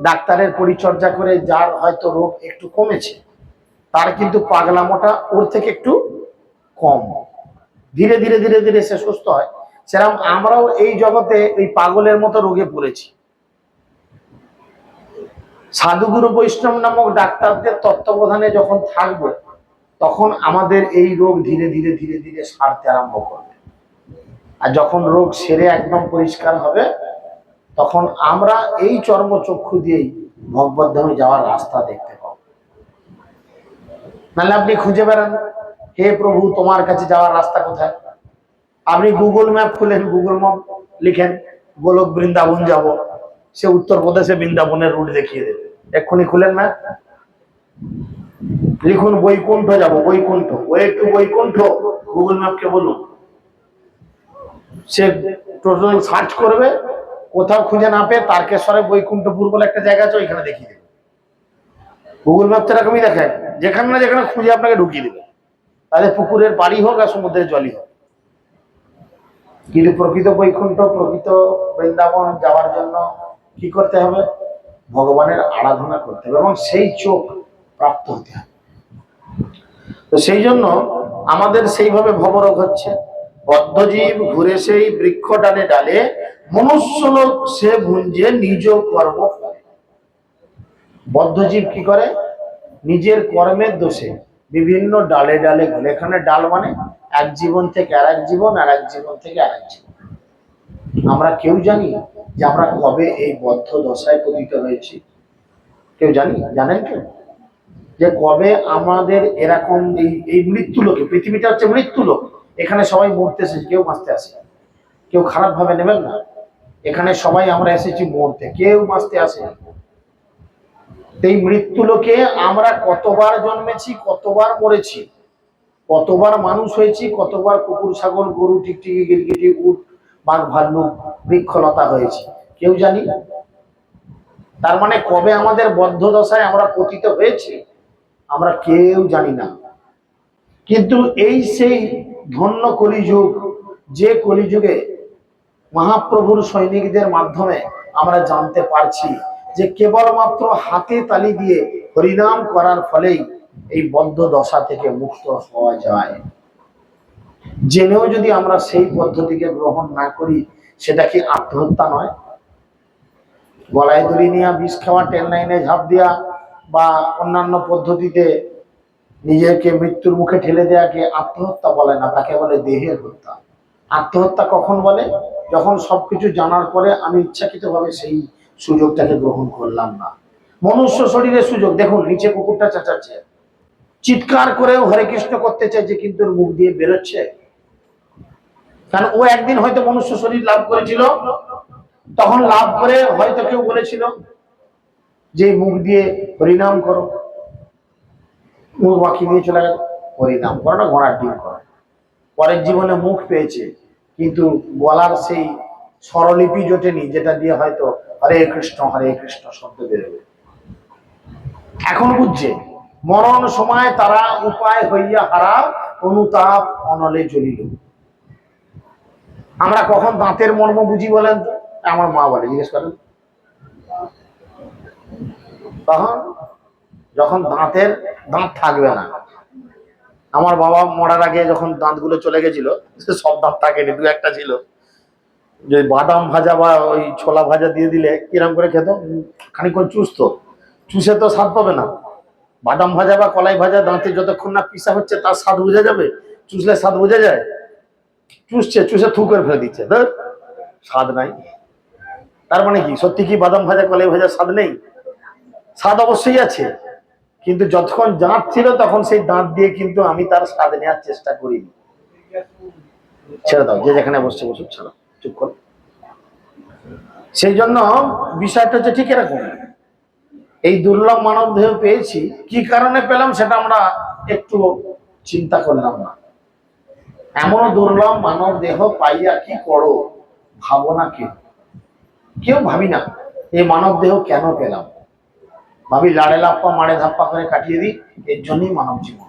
ডাক্তারের পরিচর্যা করে যার হয়তো রোগ একটু কমেছে, তার কিন্তু পাগলামোটা ওর থেকে একটু কম, ধীরে ধীরে ধীরে ধীরে সে সুস্থ হয়। সেরকম আমরাও এই জগতে এই পাগলের মতো রোগে পড়েছি। সাধুগুরু বৈষ্ণব নামক ডাক্তারদের তত্ত্বাবধানে যখন থাকবো, তখন আমাদের এই রোগ ধীরে ধীরে ধীরে ধীরে সারতে আরম্ভ করবে। আর যখন রোগ সেরে একদম পরিষ্কার হবে, তখন আমরা এই চর্মচক্ষু দিয়েই ভগবদ্ধামে যাওয়ার রাস্তা দেখতে পাবো। নাহলে আপনি খুঁজে বেড়ান, হে প্রভু তোমার কাছে যাওয়ার রাস্তা কোথায়? আপনি গুগল ম্যাপ খুলেন, গুগল ম্যাপ লিখেন গোলক বৃন্দাবন যাব, সে উত্তরপ্রদেশে বৃন্দাবনের রুট দেখিয়ে দেবে। এক্ষুনি খুলেন ম্যাপ, লিখুন বৈকুণ্ঠ যাব, Baikunth, way to Baikunth, Google ম্যাপকে বলুন, সে টোটাল সার্চ করবে, কোথাও খুঁজে না পেয়ে তারকেশ্বরে বৈকুণ্ঠপুর বলে একটা জায়গা আছে, ওইখানে দেখিয়ে দেবে। গুগল ম্যাপ তো এরকমই দেখায়, যেখানে না যেখানে খুঁজে আপনাকে ঢুকিয়ে দেবে, তাহলে পুকুরের পাড়ি হোক আর সমুদ্রের জলই হোক। কিন্তু প্রকৃত বৈকুণ্ঠ, প্রকৃত বৃন্দাবন যাওয়ার জন্য কি করতে হবে? ভগবানের আরাধনা করতে হবে এবং সেই চোখ প্রাপ্ত হতে হবে। তো সেই জন্য আমাদের সেইভাবে ভবরোগ হচ্ছে। বদ্ধজীব ঘুরে সেই বৃক্ষ ডালে ডালে, মনুষ্য লোক সে ভুঞ্জে নিজ কর্ম ফলে। বদ্ধজীব কি করে? নিজের কর্মের দোষে বিভিন্ন ডালে ডালে ঘুরে। এখানে ডাল মানে এক জীবন থেকে আর এক জীবন, আর এক জীবন থেকে আর এক জীবন। আমরা কেউ জানি যে আমরা কবে এই বদ্ধ দশায় পতিত হয়েছি? কেউ জানেন কেউ যে কবে আমাদের এরকম এই মৃত্যু লোকে? পৃথিবীটা হচ্ছে মৃত্যু লোক, এখানে সবাই মরতে এসেছে, কেউ বাঁচতে আসে। কেউ খারাপ ভাবে নেবেন না, এখানে সবাই আমরা এসেছি মরতে, কেউ বাঁচতে আসে। এই মৃত্যু লোকে আমরা কতবার জন্মেছি, কতবার মরেছি, কতবার মানুষ হয়েছি, কতবার কুকুর ছাগল গরু টিকটিকি গিরগিটি উট বাঘ ভাল্লুক বৃক্ষলতা হয়েছি, কেউ জানি? তার মানে কবে আমাদের বদ্ধ দশায় আমরা পতিত হয়েছি আমরা কেউ জানি না। কিন্তু এই সেই ধন্য কলিযুগ, যে কলিযুগে মহাপ্রভুর সৈনিকদের মাধ্যমে আমরা জানতে পারছি যে কেবলমাত্র হাতে তালি দিয়ে হরিনাম করার ফলেই এই বদ্ধ দশা থেকে মুক্ত হওয়া যায়। জেনেও যদি আমরা সেই পদ্ধতিকে গ্রহণ না করি, সেটা কি আত্মহত্যা নয়? গলায় দড়ি নিয়ে বিষ খাওয়া, ট্রেন লাইনে ঝাঁপ দেওয়া বা অন্যান্য পদ্ধতিতে নিজেকে মৃত্যুর মুখে ঠেলে দেওয়াকে আত্মহত্যা বলে না, তাকে বলে দেহের হত্যা। আত্মহত্যা কখন বলে? যখন সবকিছু জানার পরে আমি ইচ্ছাকৃতভাবে সেই সুযোগটাকে গ্রহণ করলাম না। মনুষ্য শরীরের সুযোগ, দেখুন নিচে কুকুরটা চেঁচাচ্ছে, চিৎকার করেও হরে কৃষ্ণ করতে চাইছে, কিন্তু মুখ দিয়ে বেরোচ্ছে। কারণ ও একদিন হয়তো মনুষ্য শরীর লাভ করেছিল, তখন লাভ করে হয়তো কেউ বলেছিল যে মুখ দিয়ে হরিনাম করো, মুখ বাকি দিয়ে চলে গেল, হরিনাম করো না, ঘোড়ার ডিম করো। পরের জীবনে মুখ পেয়েছে, কিন্তু গলার সেই স্বরলিপি জোটেনি, যেটা দিয়ে হয়তো হরে কৃষ্ণ শব্দ বেরোবে। এখন বুঝছে মরণ সময় তারা উপায় হইয়া হারা, অনুতাপ অনলে জ্বলিল। আমরা কখন দাঁতের মর্ম বুঝি বলেন তো? আমার মা বলে, জিজ্ঞেস করেন। তখন যখন দাঁত থাকবে না। আমার বাবা মরার আগে যখন দাঁতগুলো চলে গেছিল, সব দাঁত থাকেনি, দু একটা ছিল, যে বাদাম ভাজা বা ওই ছোলা ভাজা দিয়ে দিলে কিরম করে খেত, খানিকক্ষণ চুষতো, চুষে তো স্বাদ পাবে না। বাদাম ভাজা বা কলাই ভাজা দাঁতে যতক্ষণ না পিসা হচ্ছে তার স্বাদ বোঝা যাবে? চুষলে স্বাদ বোঝা যায়? চুষে থু করে ফেলে দিচ্ছে, ধর স্বাদ নাই। তার মানে কি সত্যি কি বাদাম ভাজা কলাই ভাজা স্বাদ নেই? স্বাদ অবশ্যই আছে, কিন্তু যতক্ষণ দাঁত ছিল তখন সেই দাঁত দিয়ে কিন্তু আমি তার স্বাদ নেওয়ার চেষ্টা করিনি। ছেড়ে দাও, যে যেখানে বসছে বসুক, ছাড়ো, চুপ করো। সেই জন্য বিষয়টা হচ্ছে ঠিক এরকম। এই দুর্লভ মানব দেহ পেয়েছি, কি কারণে পেলাম সেটা আমরা একটু চিন্তা করলাম না। এমন দুর্লভ মানব দেহ পাইয়া কি করো, ভাবো না কেউ ভাবি না এই মানব দেহ কেন পেলাম। ভাবি লাড়ে লাপ্পা মারে ধাপ্পা করে কাটিয়ে দিই, এর জন্যই মানব জীবন।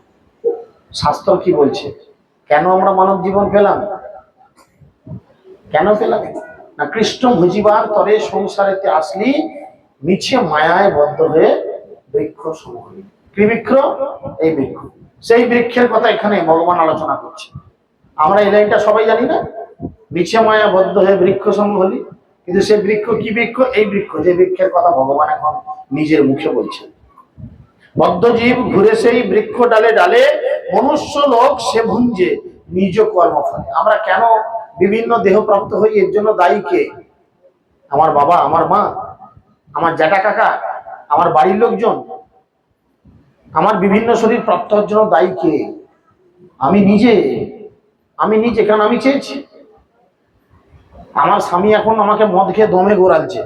শাস্ত্র কি বলছে, কেন আমরা মানব জীবন পেলাম? কেন পেলাম না? কৃষ্ণ ভজিবার তরে সংসারেতে আসলি, মিছে মায়ায় বদ্ধ হয়ে বৃক্ষ সমহলি। কি বৃক্ষ? এই বৃক্ষ। সেই বৃক্ষের কথা এখানে ভগবান আলোচনা করছে। আমরা এই লাইনটা সবাই জানি না, মিছে মায়া বদ্ধ হয়ে বৃক্ষ সমহলি। কিন্তু সেই বৃক্ষ কি বৃক্ষ? এই বৃক্ষ, যে বৃক্ষের কথা ভগবান এখন নিজের মুখে বলছেন। বদ্ধ জীব ঘুরে সেই বৃক্ষ ডালে ডালে, মনুষ্য লোক সে ভুঞ্জে নিজ কর্মফলে। আমরা কেন বিভিন্ন দেহপ্রাপ্ত হই, এর জন্য দায়ী কে? আমার বাবা, আমার মা, আমার জ্যাঠা কাকা, আমার বাড়ির লোকজন। আমার বিভিন্ন শরীর প্রাপ্ত হওয়ার জন্য দায়ী কে? আমি নিজে। কারণ আমি চেয়েছি। আমার স্বামী এখন আমাকে মদ খেয়ে দমে গোড়ালছে,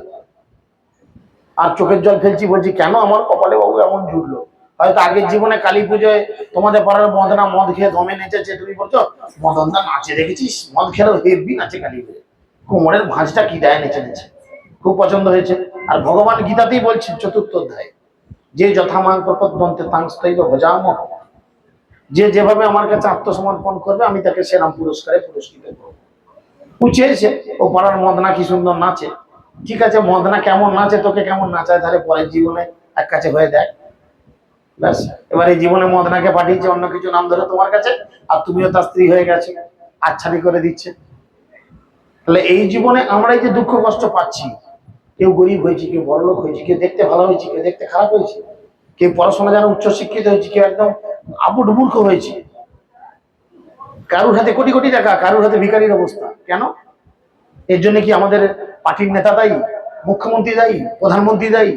আর চোখের জল ফেলছি, বলছি কেন আমার কপালে বাবু এমন জুটলো? হয়তো আগের জীবনে কালী পুজোয় তোমাদের পাড়ার মদনা মদ খেয়ে দমে নেচেছে, তুমি বলছো মদনদা নাচে দেখেছিস, মদ খেলেও হেভি নাচে কালী পুজোয়, কোমরের ভাঁজটা কি দেয় নেচে, খুব পছন্দ হয়েছে। আর ভগবান গীতাতেই বলছেন চতুর্থ অধ্যায়, যে যথামাং প্রপদ্যন্তে তাংস্তৈব ভজাম, যে যেভাবে আমার কাছে আত্মসমর্পণ করবে আমি তাকে সেরাম পুরস্কারে পুরস্কৃত করবো। চেয়েছে ও পাড়ার মদনা কি সুন্দর নাচে, ঠিক আছে, মদনা কেমন নাচে তোকে কেমন নাচায়, তাহলে পরের জীবনে এক কাছে হয়ে দেয়। ব্যাস, এবার এই জীবনে মদনাকে পাঠিয়েছে অন্য কিছু নাম ধরে তোমার কাছে, আর তুমিও তার স্ত্রী হয়ে গেছে, আচ্ছাদি করে দিচ্ছে। তাহলে এই জীবনে আমরা এই যে দুঃখ কষ্ট পাচ্ছি, কেউ গরিব হয়েছে, কেউ বড়লোক হয়েছে, কেউ দেখতে ভালো হয়েছে, কেউ দেখতে খারাপ হয়েছে, কেউ পড়াশোনা যেন উচ্চ শিক্ষিত হয়েছে, কেউ একদম আবুড মূর্খ হয়েছে, কারুর হাতে কোটি কোটি টাকা, কারুর হাতে ভিখারির অবস্থা। কেন? এর জন্য কি আমাদের পার্টির নেতা দায়ী, মুখ্যমন্ত্রী দায়ী, প্রধানমন্ত্রী দায়ী?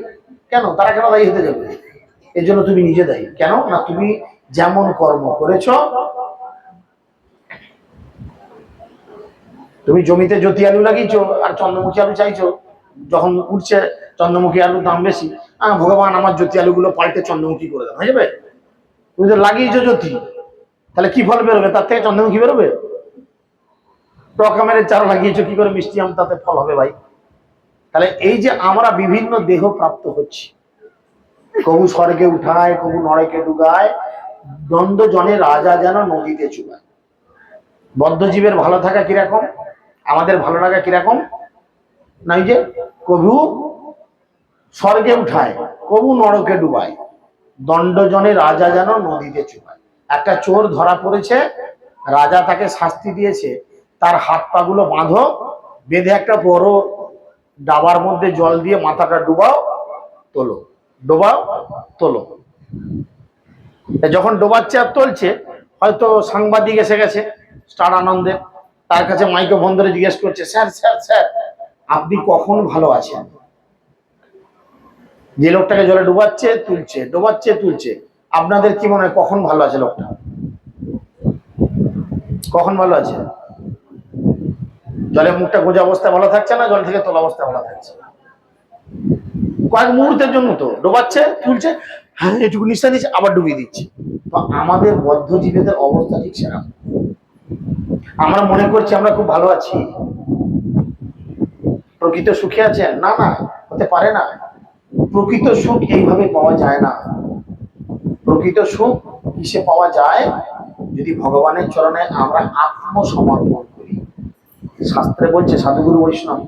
কেন তারা কেন দায়ী হতে যাবে? এর জন্য তুমি নিজে দায়ী। কেন না? তুমি যেমন কর্ম করেছ, তুমি জমিতে জ্যোতি আলু লাগিয়েছো আর চন্দ্রমুখী আলু চাইছো, যখন উঠছে চন্দ্রমুখী আলুর দাম বেশি, ভগবান আমার জ্যোতি আলুগুলো পাল্টে চন্দ্রমুখী করে দেন, হয়ে যাবে? তুমি তো লাগিয়েছো জ্যোতি, তাহলে কি ফল বেরোবে? তার থেকে চন্দ্রমুখী বেরোবে? টক আমের চারা লাগিয়েছো, কি করে মিষ্টি আম তাতে ফল হবে ভাই? তাহলে এই যে আমরা বিভিন্ন দেহ প্রাপ্ত হচ্ছি, কবু স্বর্গে উঠায়, কবু নরকে ডুগায়, দ্বন্দ্ব জনে রাজা যেন নদীতে চুবায়। বদ্ধজীবের ভালো থাকা কিরকম, আমাদের ভালো লাগা কিরকম? না যে কবু স্বর্গে উঠায়, কবু নরকে ডুবায়, দণ্ডজনে রাজা যেন নদীতে চুবায়। একটা চোর ধরা পড়েছে, রাজা তাকে শাস্তি দিয়েছে, তার হাত পা গুলো বাঁধো, বেঁধে একটা বড় ডাবার মধ্যে জল দিয়ে মাথাটা ডুবাও, তোলো, ডোবাও, তোলো। যখন ডোবাচ্ছে আর তুলছে, হয়তো সাংবাদিক এসে গেছে স্টার আনন্দে, তার কাছে মাইক্রোফোন ধরে জিজ্ঞেস করছে, স্যার স্যার স্যার আপনি কখন ভালো আছেন? যে লোকটাকে জলে ডুবাচ্ছে তুলছে, ডোবাচ্ছে তুলছে, আপনাদের কি মনে হয় কখন ভালো আছে লোকটা? কখন ভালো আছে? জলে মুখটা গোজা অবস্থায় ভালো থাকছে না, জল থেকে তোলা অবস্থায় ভালো থাকছে? কয়েক মুহূর্তের জন্য তো ডোবাচ্ছে তুলছে, হ্যাঁ এটুকু নিঃশ্বাস নিচ্ছে, আবার ডুবিয়ে দিচ্ছে। তো আমাদের বদ্ধজীবীদের অবস্থা ঠিক সেরকম। আমরা মনে করছি আমরা খুব ভালো আছি, প্রকৃত সুখে আছেন? না না, হতে পারে না। প্রকৃত সুখ এইভাবে পাওয়া যায় না। প্রকৃত সুখ কিসে পাওয়া যায়? যদি ভগবানের চরণে আমরা আত্মসমর্পণ করি। শাস্ত্রে বলছে, সাধুগুরু বৈষ্ণব,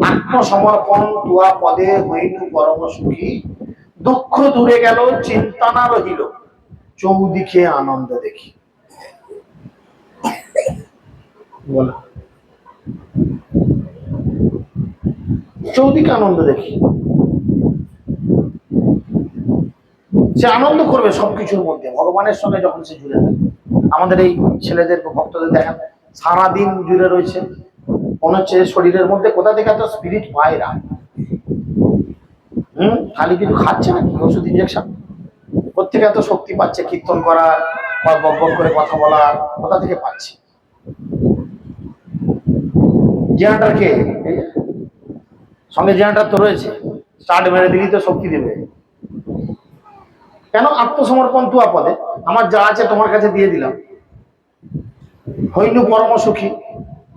আত্মসমর্পণ তুয়া পদে হইনু পরম সুখী, দুঃখ দূরে গেল চিন্তা না রহিল, চৌদিকে আনন্দ দেখি। বলো, চৌদিকে আনন্দ দেখি। সে আনন্দ করবে সবকিছুর মধ্যে, ভগবানের সঙ্গে যখন সে জুড়ে থাকে। আমাদের এই ছেলেদের ভক্তদের দেখেন, সারাদিন জুড়ে রয়েছে, মনে হচ্ছে শরীরের মধ্যে কোথা থেকে এত স্পিরিট পায় না। খালি কিছু খাচ্ছে না, কি ওষুধ ইঞ্জেকশন, কোথেকে এত শক্তি পাচ্ছে কীর্তন করা, বক বক করে কথা বলা, কোথা থেকে পাচ্ছে? জেনারেটর কে? সঙ্গে জেনারেটর তো রয়েছে, স্টার্ট মেরে দিলেই তো শক্তি দেবে। কেন? আত্মসমর্পণ তুয়া পদে, আমার যা আছে তোমার কাছে দিয়ে দিলাম, হইনু পরম সুখী,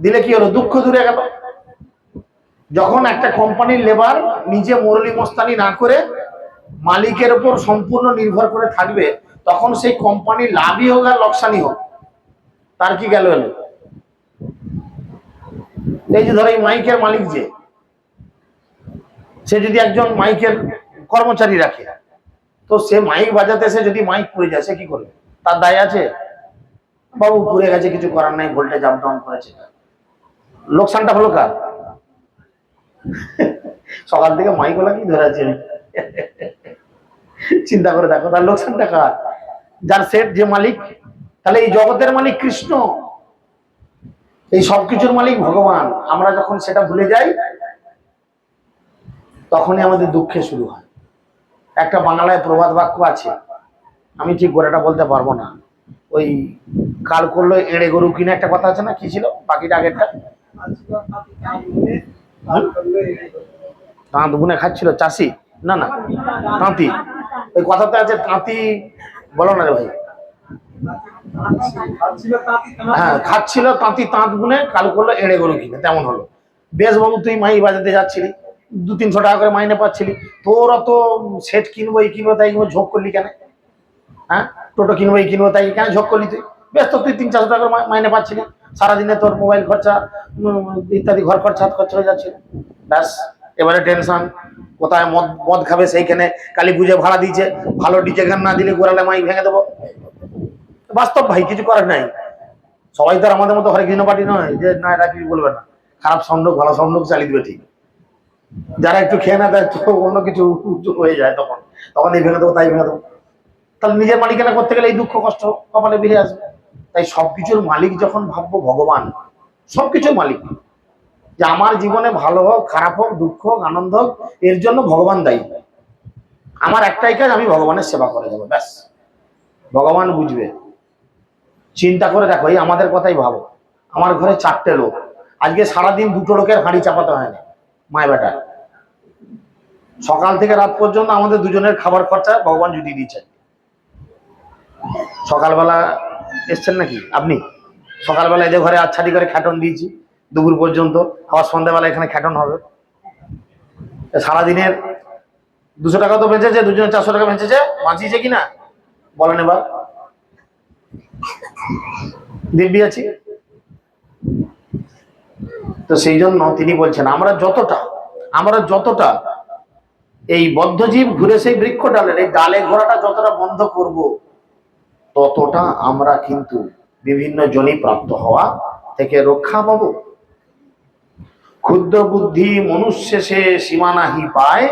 দিলে কি হলো? দুঃখ দূরে গেল। যখন একটা কোম্পানির লেবার নিজে মুরলি মস্তানি না করে মালিকের উপর সম্পূর্ণ নির্ভর করে থাকবে, তখন সেই কোম্পানি লাভই হোক আর লোকসানই হোক, তার কি গেল এলো? এই যে ধরো এই মাইকের মালিক, যে সে যদি একজন মাইকের কর্মচারী রাখে, তো সে মাইক বাজাতে এসে যদি মাইক পড়ে যায়, সে কি করবে? তার দায় আছে? বাবু পুড়ে গেছে, কিছু করার নাই, ভোল্টেজ আপ ডাউন করেছে, লোকসানটা হলো কার? সকাল থেকে মাইক ওলা কি ধরে আছে, চিন্তা করে দেখো, তার লোকসানটা কার? যার সেট, যে মালিক। তাহলে এই জগতের মালিক কৃষ্ণ, এই সবকিছুর মালিক ভগবান। আমরা যখন সেটা ভুলে যাই, তখনই আমাদের দুঃখে শুরু হয়। একটা বাংলায় প্রবাদ বাক্য আছে, আমি ঠিক গোড়াটা বলতে পারবো না, ওই কাল করলো এড়ে গরু কিনে, একটা কথা আছে না, কি ছিল বাকিটা আগেরটা? তাঁত বুনে খাচ্ছিল চাষি, না না তাঁতি, ওই কথাতে আছে তাঁতি, বলো না রে ভাই। হ্যাঁ, খাচ্ছিল তাঁতি তাঁত বুনে, কাল করলো এড়ে গরু কিনে, তেমন হলো। বেশ বাবু, তুই মাই বাজাতে যাচ্ছিলি, 200-300 টাকা করে মাইনে পাচ্ছিলি, তোর অত সেট কিনবো, এই কিনবো, তাই কিনবো, ঝোঁক করলি কেন? হ্যাঁ, টোটো কিনবো, এই কিনবো, তাই কেন ঝোঁক করলি তুই? বেশ তো, তুই 300-400 টাকা মাইনে পাচ্ছিলি, সারাদিনে তোর মোবাইল খরচা ইত্যাদি ঘর খরচা হাত খরচা হয়ে যাচ্ছিল। ব্যাস, এবারে টেনশন, কোথায় মদ মদ খাবে, সেইখানে কালী পুজো ভাড়া দিয়েছে, ভালো ডিজে গান না দিলে গোড়ালে মাইক ভেঙে দেবো। বাস্তব ভাই, কিছু করার নাই। সবাই তো আর আমাদের মতো হরে কৃষ্ণ পার্টি নয়, যে না এটা কিছু বলবে না, খারাপ সাউন্ড হোক ভালো সাউন্ড হোক চালিয়ে দেবে ঠিক। যারা একটু খেয়ে না দেয়, অন্য কিছু হয়ে যায়, তখন তখন এই ভেঙে দেবো, তাই ভেঙে দেবো। তাহলে নিজের মালিকানা করতে গেলে এই দুঃখ কষ্ট কপালে বেরিয়ে আসবে। তাই সবকিছুর মালিক যখন ভাববো ভগবান, সবকিছুর মালিক, যে আমার জীবনে ভালো হোক খারাপ হোক দুঃখ হোক আনন্দ হোক, এর জন্য ভগবান দায়ী। আমার একটাই কাজ, আমি ভগবানের সেবা করে যাবো, ব্যাস। ভগবান বুঝবে। চিন্তা করে দেখো, এই আমাদের কথাই ভাবো, আমার ঘরে 4টে লোক, আজকে সারাদিন 2টো লোকের হাঁড়ি চাপাতে হয় না, মায় বেটা সকাল থেকে রাত পর্যন্ত আমাদের দুজনের খাবার খরচা ভগবান জুটিয়ে দিচ্ছেন। সকালবেলা এসছেন নাকি আপনি? সকালবেলা এদের ঘরে আচ্ছাটি করে খ্যাটন দিয়েছি দুপুর পর্যন্ত, আবার সন্ধ্যাবেলা এখানে খ্যাটন হবে। সারাদিনের 200 টাকা তো বেঁচেছে, দুজনে 400 টাকা বেঁচেছে, বাঁচিয়েছে কিনা বলেন এবার? দিব্যি আছি। তো সেই জন্য তিনি বলছেন আমরা যতটা এই বদ্ধজীব ঘুরে সেই বৃক্ষ ডালের এই ডালে ঘোরাটা যতটা বন্ধ করব, ততটা আমরা কিন্তু বিভিন্ন জনি প্রাপ্ত হওয়া থেকে রক্ষা পাবো। ক্ষুদ্র বুদ্ধি মনুষ্য সে সীমা নাহি পায়,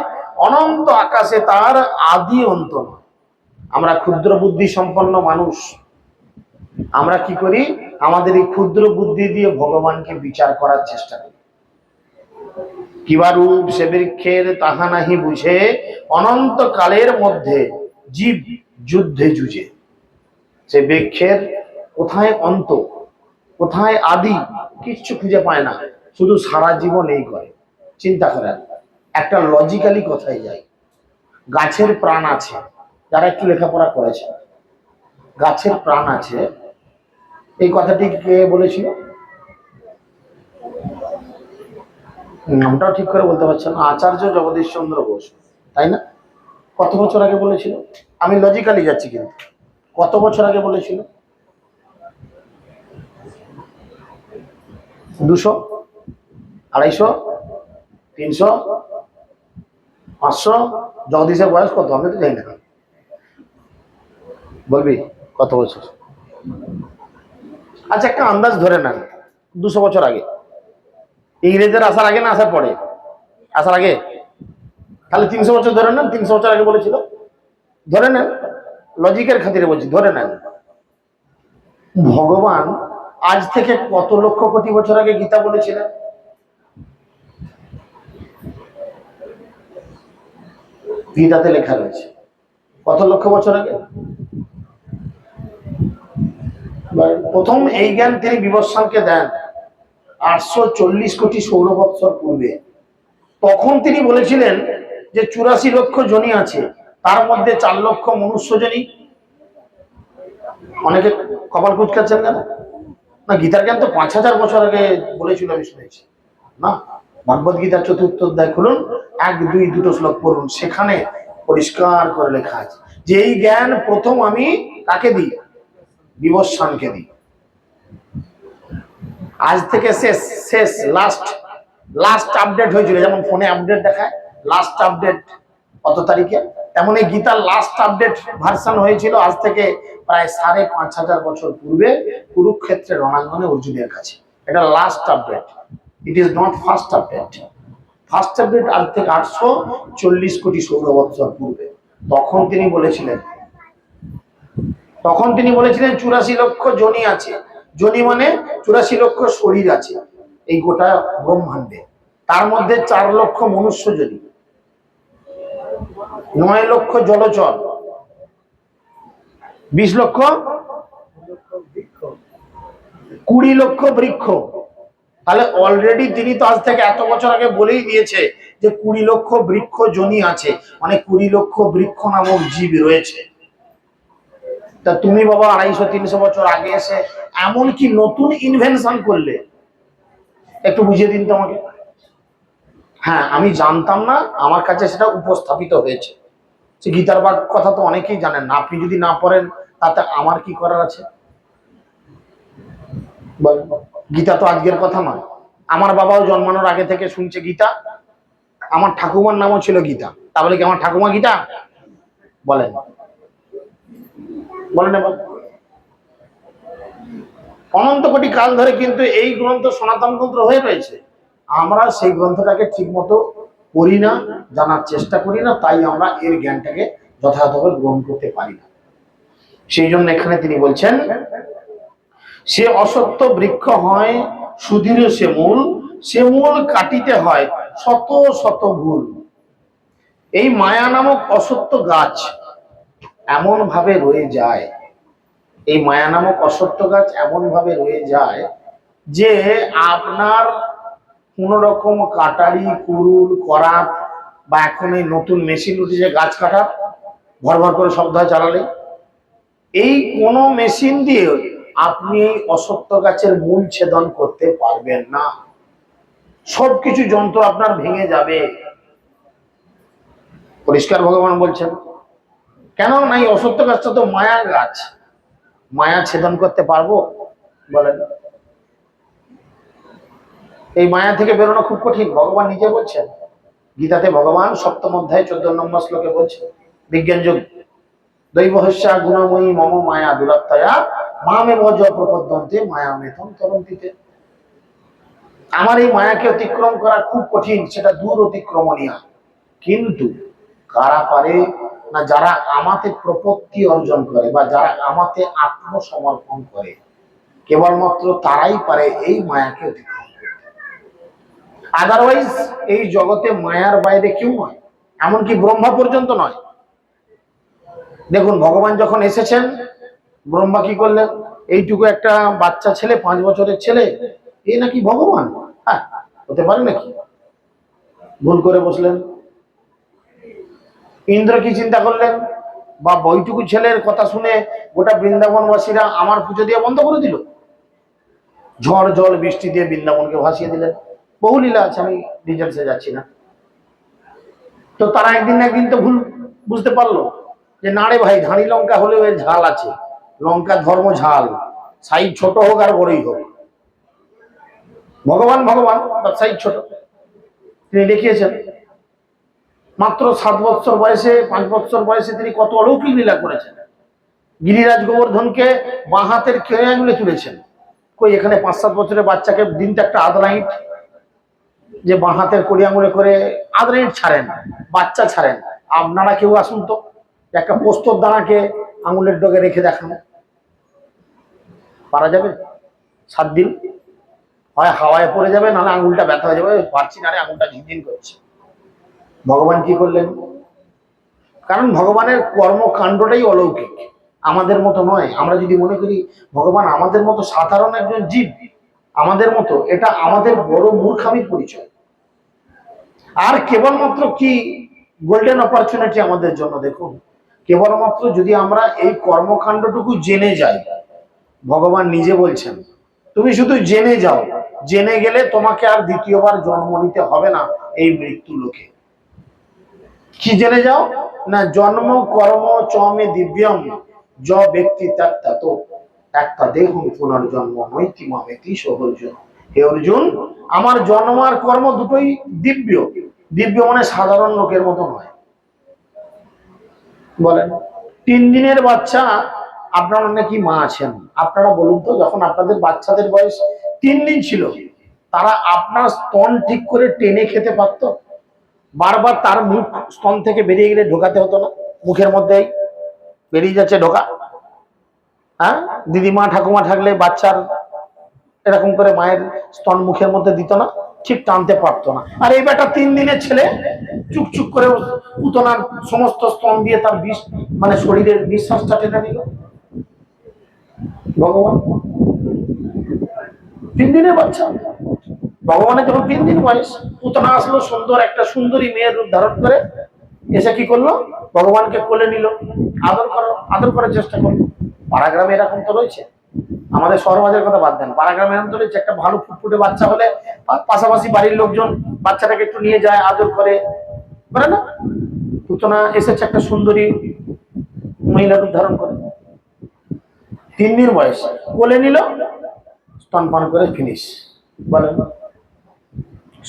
অনন্ত আকাশে তার আদি অন্ত নয়। আমরা ক্ষুদ্র বুদ্ধি সম্পন্ন মানুষ, আমরা কি করি? আমাদের এই ক্ষুদ্র বুদ্ধি দিয়ে ভগবানকে বিচার করার চেষ্টা করি। কিবা রূপ সে বৃক্ষের তাহা নাহি বুঝে, অনন্ত কালের মধ্যে জীব যুদ্ধে যুঝে। সে বৃক্ষের কোথায় অন্ত, কোথায় আদি, কিচ্ছু খুঁজে পায় না, শুধু সারা জীবন এই করে। চিন্তা করেন, একটা লজিক্যালি কথায় যাই, গাছের প্রাণ আছে, যারা একটু লেখাপড়া করেছে, গাছের প্রাণ আছে, এই কথাটি কে বলেছিল? নামটাও ঠিক করে বলতে পারছেন, আচার্য জগদীশ চন্দ্র বোস, তাই না? কত বছর আগে বলেছিল? আমি লজিক্যালি যাচ্ছি, কিন্তু কত বছর আগে বলেছিল? 200, 250, 300, 500? জগদীশের বয়স কত আমি তো জানি না, বলবি কত বছর? আচ্ছা একটা আন্দাজ ধরে নেন, 200 বছর আগে। ইংরেজদের আসার আগে না আসার পরে? আসার আগে। তাহলে 300 বছর ধরে নেন, 300 বছর আগে বলেছিল, ধরে নেন, লজিকের খাতিরে বলছি, ধরে নেন। ভগবান আজ থেকে কত লক্ষ কোটি বছর আগে গীতা বলেছিলেন? গীতাতে লেখা রয়েছে কত লক্ষ বছর আগে। প্রথম এই জ্ঞান তিনি বিবস্বানকে দেন 840 কোটি সৌর বৎসর পূর্বে। তখন তিনি বলেছিলেন যে 84 লক্ষ জনি আছে, তার মধ্যে 4 লক্ষ মনুষ্য জনি। অনেকে কপাল কুচকাচ্ছেন কেন? না, গীতার জ্ঞান তো 5000 বছর আগে বলেছিল, আমি শুনেছি না। ভগবদ গীতা 4th অধ্যায় খুলুন, 1, 2, 2 শ্লোক পড়ুন, সেখানে পরিষ্কার করে লেখা আছে যে এই জ্ঞান প্রথম আমি কাকে দিই? বিবস্বানকে দিই। আজ থেকে শেষ লাস্ট আপডেট হয়েছিল, যেমন ফোনে আপডেট দেখায় লাস্ট আপডেট কত তারিখে, তেমন এই গীতার লাস্ট আপডেট ভার্সন হয়েছিল আজ থেকে প্রায় 5500 বছর পূর্বে কুরুক্ষেত্রের রণাঙ্গনে অর্জুনের কাছে। এটা last update, it is not first update. First update আজ থেকে 840 কোটি সৌর বৎসর পূর্বে। তখন তিনি বলেছিলেন 84 লক্ষ জনি আছে। জনি মানে 84 লক্ষ শরীর আছে এই গোটা ব্রহ্মাণ্ডে, তার মধ্যে 4 লক্ষ মনুষ্য জনি, 9 লক্ষ জলচর, 20 লক্ষ, 20 লক্ষ বৃক্ষ। তাহলে অলরেডি তিনি তো আজ থেকে এত বছর আগে বলেই দিয়েছে যে 20 লক্ষ বৃক্ষ জনি আছে, মানে 20 লক্ষ বৃক্ষ নামক জীব রয়েছে। তা তুমি বাবা 250-300 বছর আগে এসে এমন কি নতুন ইনভেনশন করলে, একটু বুঝিয়ে দিন তো আমাকে। হ্যাঁ, আমি জানতাম না, আমার কাছে সেটা উপস্থাপিত হয়েছে। সে গীতার কথা তো অনেকেই জানেন না, আপনি যদি না পড়েন তাতে আমার কি করার আছে? গীতা তো আজকের কথা নয়, আমার বাবাও জন্মানোর আগে থেকে শুনছে গীতা, আমার ঠাকুমার নামও ছিল গীতা, তা বলে কি আমার ঠাকুমা গীতা? বলেন এবার। অনন্ত কোটি কাল ধরে কিন্তু এই গ্রন্থ সনাতন গ্রন্থ হয়ে রয়েছে, আমরা সেই গ্রন্থটাকে ঠিক মতো পড়ি না, জানার চেষ্টা করি না, তাই আমরা এর জ্ঞানটাকে যথাযথভাবে গ্রহণ করতে পারি না। সেই জন্য এখানে তিনি বলছেন, সে অসত্য বৃক্ষ হয় সুদৃঢ় সে মূল কাটিতে হয় শত শত ভুল। এই মায়া নামক অসত্য গাছ এমন ভাবে রয়ে যায়, এই মায়া নামক অসত্য গাছ এমন ভাবে রয়ে যায় যে আপনার কোন রকম কাটারি কুরুল করাত বা এখন এই নতুন মেশিন উঠেছে গাছ কাটার, ভর ভর করে শব্দ হয় চালালে, এই কোন মেশিন দিয়ে আপনি এই অসত্য গাছের মূল ছেদন করতে পারবেন না। সবকিছু যন্ত্র আপনার ভেঙে যাবে, পরিষ্কার ভগবান বলছেন। কেন না, এই অসত্য গাছটা তো মায়া গাছ, মায়া ছেদন করতে পারবো বলেন? এই মায়া থেকে বেরোনো খুব কঠিন, ভগবান নিজে বলছেন গীতাতে। ভগবান 7ম অধ্যায় 14 নম্বর শ্লোকে বলছেন, বিজ্ঞান যুগ দৈবহস্যা গুণময়ী মম মায়া দুরাত্ময়া মামে ভজ প্রপদ্যন্তে মায়া মেথম তরন্তিতে। আমার এই মায়াকে অতিক্রম করা খুব কঠিন, সেটা দূর অতিক্রমণীয়। কিন্তু কারা পারে না, যারা আমাতে প্রপত্তি অর্জন করে বা যারা আমাতে আত্মসমর্পণ করে, কেবলমাত্র তারাই পারে এই মায়াকে অতিক্রম করতে। আদারওয়াইজ এই জগতে মায়ার বাইরে কেউ নয়, এমনকি ব্রহ্মা পর্যন্ত নয়। দেখুন, ভগবান যখন এসেছেন, ব্রহ্মা কি করলেন? এইটুকু একটা বাচ্চা ছেলে, 5 বছরের ছেলে, এ নাকি ভগবান? হ্যাঁ, হতে পারে নাকি? ভুল করে বসলেন। ইন্দ্র কি চিন্তা করলেন? বা বইটুকু ছেলের কথা শুনে গোটা বৃন্দাবনবাসীরা আমার পুজো দিয়ে বন্ধ করে দিল, ঝড় জল বৃষ্টি দিয়ে বৃন্দাবনকে ভাসিয়ে দিলেন। বহু লীলা আছে, আমি ডিটেলসে যাচ্ছি না। তো তারা একদিন না একদিন তো ভুল বুঝতে পারলো যে না রে ভাই, ধানি লঙ্কা হলেও এর ঝাল আছে, লঙ্কার ধর্ম ঝাল, সাইজ ছোট হোক আর বড়ই হোক, ভগবান ভগবান তার সাইজ ছোট। তিনি দেখিয়েছেন মাত্র 7 বৎসর বয়সে, 5 বৎসর বয়সে তিনি কত অলৌকিক লীলা করেছেন। গিরিরাজ গোবর্ধনকে বাঁ হাতের কেড়ে আঙুলে তুলেছেন। কই, এখানে 5-7 বছরের বাচ্চাকে দিনটা একটা আধ নাইট যে বাঁ হাতের কড়ি আঙুলে করে আধ নাইট ছাড়েন, বাচ্চা ছাড়েন। আপনারা কেউ আসুন তো, একটা পোস্তর দানাকে আঙুলের ডগে রেখে দেখানো পারা যাবে? 7 দিন হয় হাওয়ায় পড়ে যাবে, নাহলে আঙুলটা ব্যথা হয়ে যাবে, পারছি না রে, আঙুলটা ঝিনঝিন করছে। ভগবান কি করলেন? কারণ ভগবানের কর্মকাণ্ডটাই অলৌকিক, আমাদের মতো নয়। আমরা যদি মনে করি ভগবান আমাদের মতো সাধারণ একজন জীব, আমাদের মতো, এটা আমাদের বড় মূর্খামির পরিচয়। আর কেবলমাত্র কি গোল্ডেন অপরচুনিটি আমাদের জন্য, দেখুন, কেবলমাত্র যদি আমরা এই কর্মকাণ্ডটুকু জেনে যাই, ভগবান নিজে বলছেন তুমি শুধু জেনে যাও, জেনে গেলে তোমাকে আর দ্বিতীয়বার জন্ম নিতে হবে না এই মৃত্যু লোকে। কি জেনে যাও না, জন্ম কর্ম চমে দিব্যম য ব্যক্তি ত্যাক্তা তো একটা দেহ পুনর্জন্ম নৈতি মামেতি সহর্জুন। হে অর্জুন, আমার জন্ম আর কর্ম দুটোই দিব্য। দিব্য মানে সাধারণ লোকের মতো নয়। বলেন, 3 দিনের বাচ্চা, আপনারা নাকি মা আছেন, আপনারা বলুন তো, যখন আপনাদের বাচ্চাদের বয়স 3 দিন ছিল, তারা আপনার স্তন ঠিক করে টেনে খেতে পারতো? বারবার তার মুখ স্তন থেকে বেরিয়ে গেলে ঢোকাতে হতো না? মুখের মধ্যেই বেরিয়ে যাচ্ছে ঢোকা। হ্যাঁ, দিদিমা ঠাকুমা থাকলে বাচ্চার এরকম করে মায়ের স্তন মুখের মধ্যে দিত না? ঠিক টানতে পারতো না। আর এই বেটা 3 দিনের ছেলে চুপচুপ করে পুতনার সমস্ত স্তন দিয়ে তার বিষ, মানে শরীরের নিঃশ্বাসটা টেনে নিল। ভগবান 3 দিনের বাচ্চা, ভগবানের যখন 3 দিন বয়স, পুতনা আসলো সুন্দর একটা সুন্দরী মেয়ের রূপ ধারণ করে, এসে কি করলো? ভগবানকে কোলে নিল, আদর করার চেষ্টা করলো। পাড়াগ্রামে এরকম তো রয়েছে, আমাদের শহরবাজারের কথা বাদ দেন, পাড়াগ্রামে এরকম তো রয়েছে, একটা ভালো ফুটফুটে বাচ্চা হলে পাশাপাশি বাড়ির লোকজন বাচ্চাটাকে একটু নিয়ে যায়, আদর করে না? পুতনা এসেছে একটা সুন্দরী মহিলা রূপ ধারণ করে, 3 দিন বয়স, কোলে নিল, স্তনপান করে ফিনিশ। বলেন,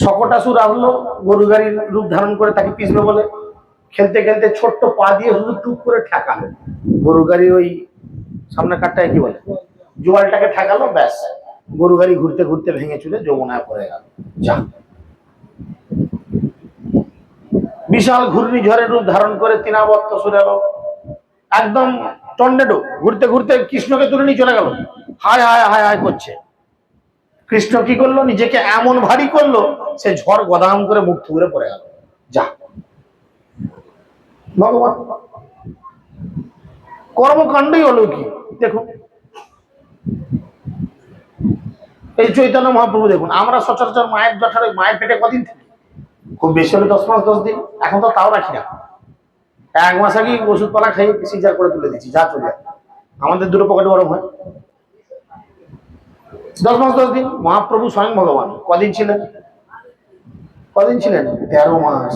শকটাসুর আসলো গরু গাড়ির রূপ ধারণ করে, তাকে পিছবে বলে, খেলতে খেলতে ছোট্ট পা দিয়ে শুধু টুক করে ঠেকালো গরু গাড়ির ওই সামনে কাঠটায়, কি বলে, জোয়ালটাকে ঠেকালো, ব্যাস, গরু গাড়ি ঘুরতে ঘুরতে ভেঙে চুলে যমুনায় পড়ে গেল। যা, বিশাল ঘূর্ণিঝড়ের রূপ ধারণ করে তৃণাবর্ত সরে গেল, একদম টর্নেডো, ঘুরতে ঘুরতে কৃষ্ণকে তুলে নিয়ে চলে গেল, হায় হায় হায় হায় করছে। কৃষ্ণ কি করলো? নিজেকে এমন ভারী করলো, সে ঝড় গদাম করে মুখ থুবড়ে পড়ে গেল। যা, ভগবান কর্মকাণ্ডই অলৌকিক। দেখুন, এই চৈতন্য মহাপ্রভু দেখুন, আমরা সচরাচর মায়ের জঠার, মায়ের পেটে কদিন থাকি? খুব বেশি হলে 10 মাস 10 দিন, এখন তো তাও রাখি না। 1 মাস আগে ওষুধপালা খাইয়ে সিজার করে তুলে দিচ্ছি, যা চলে আমাদের দুটো পকেট গরম হয়। 10 মাস 10 দিন মহাপ্রভু স্বয়ং ভগবান কদিন ছিলেন? কদিন ছিলেন? 13 মাস।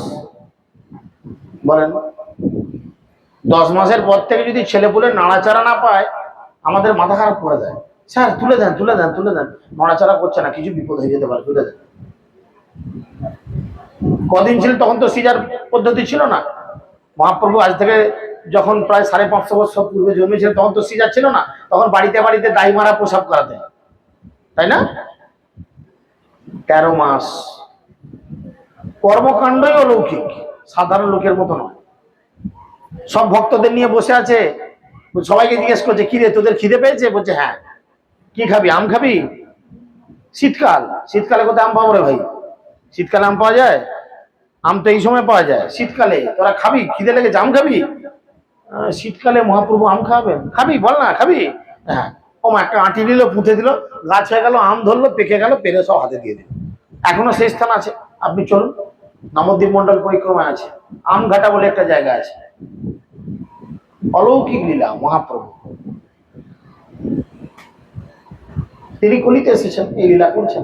বলেন 10 মাসের পর থেকে যদি ছেলে পুলে নাড়াচাড়া না পায়, আমাদের মাথা খারাপ করে দেয়। স্যার তুলে দেন তুলে দেন তুলে দেন, নাড়াচাড়া করছে না, কিছু বিপদ হয়ে যেতে পারে, তুলে দেন। কদিন ছিল? তখন তো সিজার পদ্ধতি ছিল না। মহাপ্রভু আজ থেকে যখন প্রায় 550 বছর পূর্বে জন্মেছিলেন, তখন তো সিজার ছিল না। তখন বাড়িতে বাড়িতে দাই মারা প্রসাব করাতেন, তাই না? 13 মাস। কর্মকাণ্ডই অলৌকিক, সাধারণ লোকের মতো নয়। সব ভক্তদের নিয়ে বসে আছে, সবাইকে জিজ্ঞেস করছে, কি রে তোদের খিদে পেয়েছে? বলছে হ্যাঁ। কি খাবি? আম খাবি? শীতকাল, শীতকালে কোথায় আম পাবো রে ভাই? শীতকালে আম পাওয়া যায়? আম তো এই সময় পাওয়া যায়, শীতকালে। তোরা খাবি? খিদে লেগেছে, আম খাবি? শীতকালে মহাপ্রভু আম খাবেন? খাবি? বল না খাবি। হ্যাঁ। ও একটা আঁটি নিল, পুঁতে দিল, গাছ হয়ে গেল, আম ধরলো, পেকে গেল, পেরে সব হাতে দিয়ে দিল। এখনো সেই স্থান আছে, আপনি চলুন, নবদ্বীপ মন্ডল পরিক্রমায় আছে, আমঘাটা বলে একটা জায়গা আছে। অলৌকিক লীলা মহাপ্রভু, তিনি কলিতে এসেছেন, এই লীলা করছেন।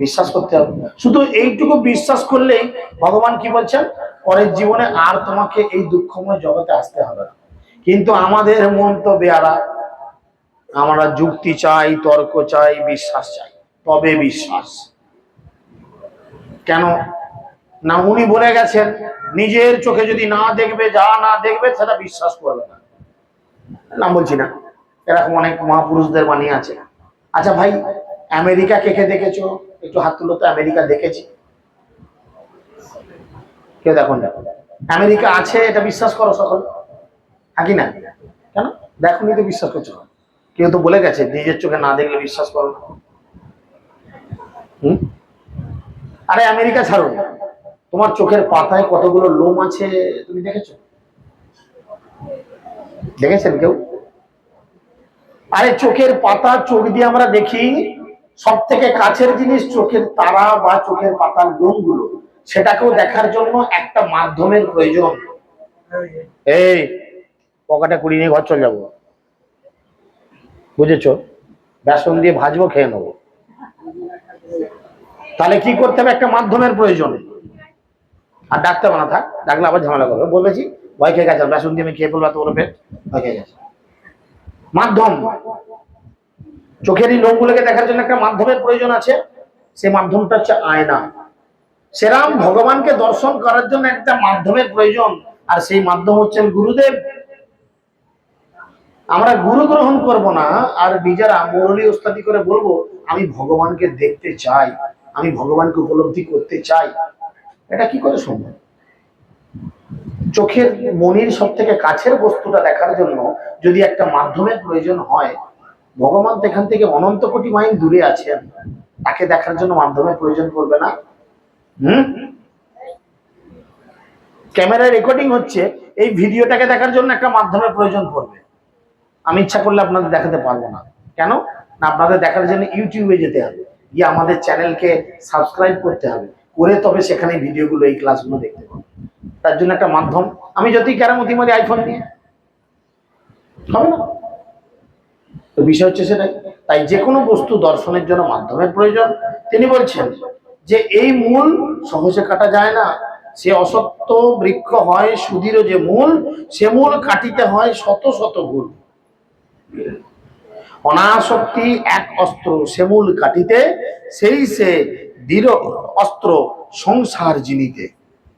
বিশ্বাস করতে হবে। শুধু এইটুকু বিশ্বাস করলেই ভগবান কি বলছেন, পরের জীবনে আর তোমাকে এই দুঃখময় জগতে আসতে হবে না। কিন্তু আমাদের মন তো বেয়ারা, আমরা যুক্তি চাই, তর্ক চাই, বিশ্বাস চাই, তবে বিশ্বাস। কেন না? উনি বলে গেছেন, নিজের চোখে যদি না দেখবে, যা না দেখবে সেটা বিশ্বাস করবে না। নাম বলছি না, এরকম অনেক মহাপুরুষদের বাণী আছে। আচ্ছা ভাই, আমেরিকা কে কে দেখেছো? একটু হাত তুলো তো। আমেরিকা দেখেছি? কেউ দেখুন? আমেরিকা আছে এটা বিশ্বাস করো সকল? থাকি না কেন? দেখুন তো বিশ্বাস করছো না। কেউ তো বলে গেছে, নিজের চোখে না দেখলে বিশ্বাস করো না। আরে আমেরিকা ছাড়ো, তোমার চোখের পাতায় কতগুলো লোম আছে তুমি দেখেছো? দেখেছেন কেউ? আরে চোখের পাতা, চোখ দিয়ে আমরা দেখি। সব থেকে কাছের জিনিস চোখের তারা বা চোখের পাতার লোমগুলো, সেটাকেও দেখার জন্য একটা মাধ্যমের প্রয়োজন। এই পকেটে কুড়ি নিয়ে ঘর চলে যাবো, বুঝেছো? বেসন দিয়ে ভাজবো, খেয়ে নেবো। তাহলে কি করতে হবে? একটা মাধ্যমের প্রয়োজন। আর ডাকতে হবে না, থাক, ডাকলে আবার ঝামেলা করবে। বলেছি ভয় খেয়ে গেছে, বেসন দিয়ে আমি খেয়ে ফেলবো, এত বড় পেট, ভয় খেয়ে গেছে। মাধ্যম, চোখের এই লোমগুলোকে দেখার জন্য একটা মাধ্যমের প্রয়োজন আছে। সে মাধ্যমটা হচ্ছে আয়না। সেরাম ভগবানকে দর্শন করার জন্য একটা মাধ্যমের প্রয়োজন, আর সেই মাধ্যম হচ্ছেন গুরুদেব। আমরা গুরু গ্রহণ করব না, আর নিজেরা মুরলি ওস্তাদি করে বলবো আমি ভগবানকে দেখতে চাই, আমি ভগবানকে উপলব্ধি করতে চাই। এটা কি করে সম্ভব? চোখের মনির সব থেকে কাছের বস্তুটা দেখার জন্য যদি একটা মাধ্যমের প্রয়োজন হয়, ভগবান তো এখান থেকে অনন্ত কোটি মাইল দূরে আছেন, তাকে দেখার জন্য মাধ্যমের প্রয়োজন করবে না? ক্যামেরায় রেকর্ডিং হচ্ছে, এই ভিডিওটাকে দেখার জন্য একটা মাধ্যমের প্রয়োজন পড়বে। আমি ইচ্ছা করলে আপনাদের দেখাতে পারবো না। কেন না? আপনাদের দেখার জন্য ইউটিউবে যেতে হবে, গিয়ে আমাদের চ্যানেলকে সাবস্ক্রাইব করতে হবে, করে তবে সেখানে ভিডিওগুলো, এই ক্লাসগুলো দেখতে পাবো। তার জন্য একটা মাধ্যম। আমি যতই কেরামতি মারি আইফোন নিয়ে, হবে না। তো বিষয় হচ্ছে সেটাই। তাই যে কোনো বস্তু দর্শনের জন্য মাধ্যমের প্রয়োজন। তিনি বলছেন যে এই মূল সহজে কাটা যায় না, সে অসত্য বৃক্ষ হয় সুদৃঢ় যে মূল, সে মূল কাটিতে হয় শত শত ভুল। অনাসক্তি এক অস্ত্র, সে মূল কাটিতে সেই সে দৃঢ় অস্ত্র সংসার জিনিতে।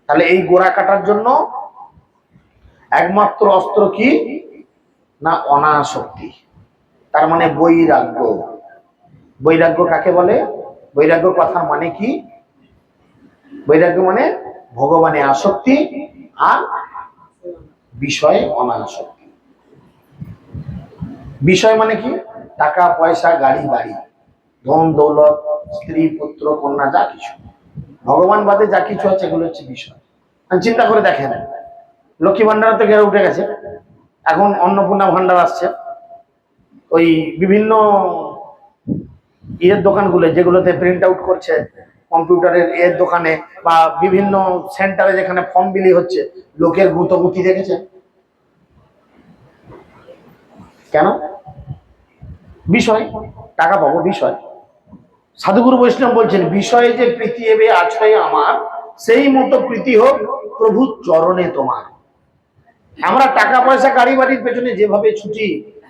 তাহলে এই গোড়া কাটার জন্য একমাত্র অস্ত্র কি না? অনাসক্তি। তার মানে বৈরাগ্য। বৈরাগ্য কাকে বলে? বৈরাগ্য কথার মানে কি? বৈরাগ্য মানে ভগবানে আসক্তি আর বিষয়ে অনাসক্তি। বিষয় মানে কি? টাকা পয়সা, গাড়ি বাড়ি, ধন দৌলত, স্ত্রী পুত্র কন্যা, যা কিছু ভগবান বাদে যা কিছু আছে এগুলো হচ্ছে বিষয়। চিন্তা করে দেখেন, লক্ষ্মী ভান্ডার তো ঘেরে উঠে গেছে, এখন অন্নপূর্ণা ভান্ডার আসছে। ওই বিভিন্ন ইয়ের দোকানগুলো যেগুলোতে প্রিন্ট আউট করছে কম্পিউটারের এর দোকানে বা বিভিন্ন সেন্টারে যেখানে ফর্ম বিলি হচ্ছে, লোকের গুঁতোগুঁতি দেখেছেন? কেন? বিষয়, টাকা পাবো বিষয়। সাধুগুরু বৈষ্ণব বলছেন, বিষয়ে যে প্রীতি এবে আছে আমার, সেই মতো প্রীতি হোক প্রভু চরণে তোমার। আমরা টাকা পয়সা গাড়ি বাড়ির পেছনে যেভাবে ছুটি,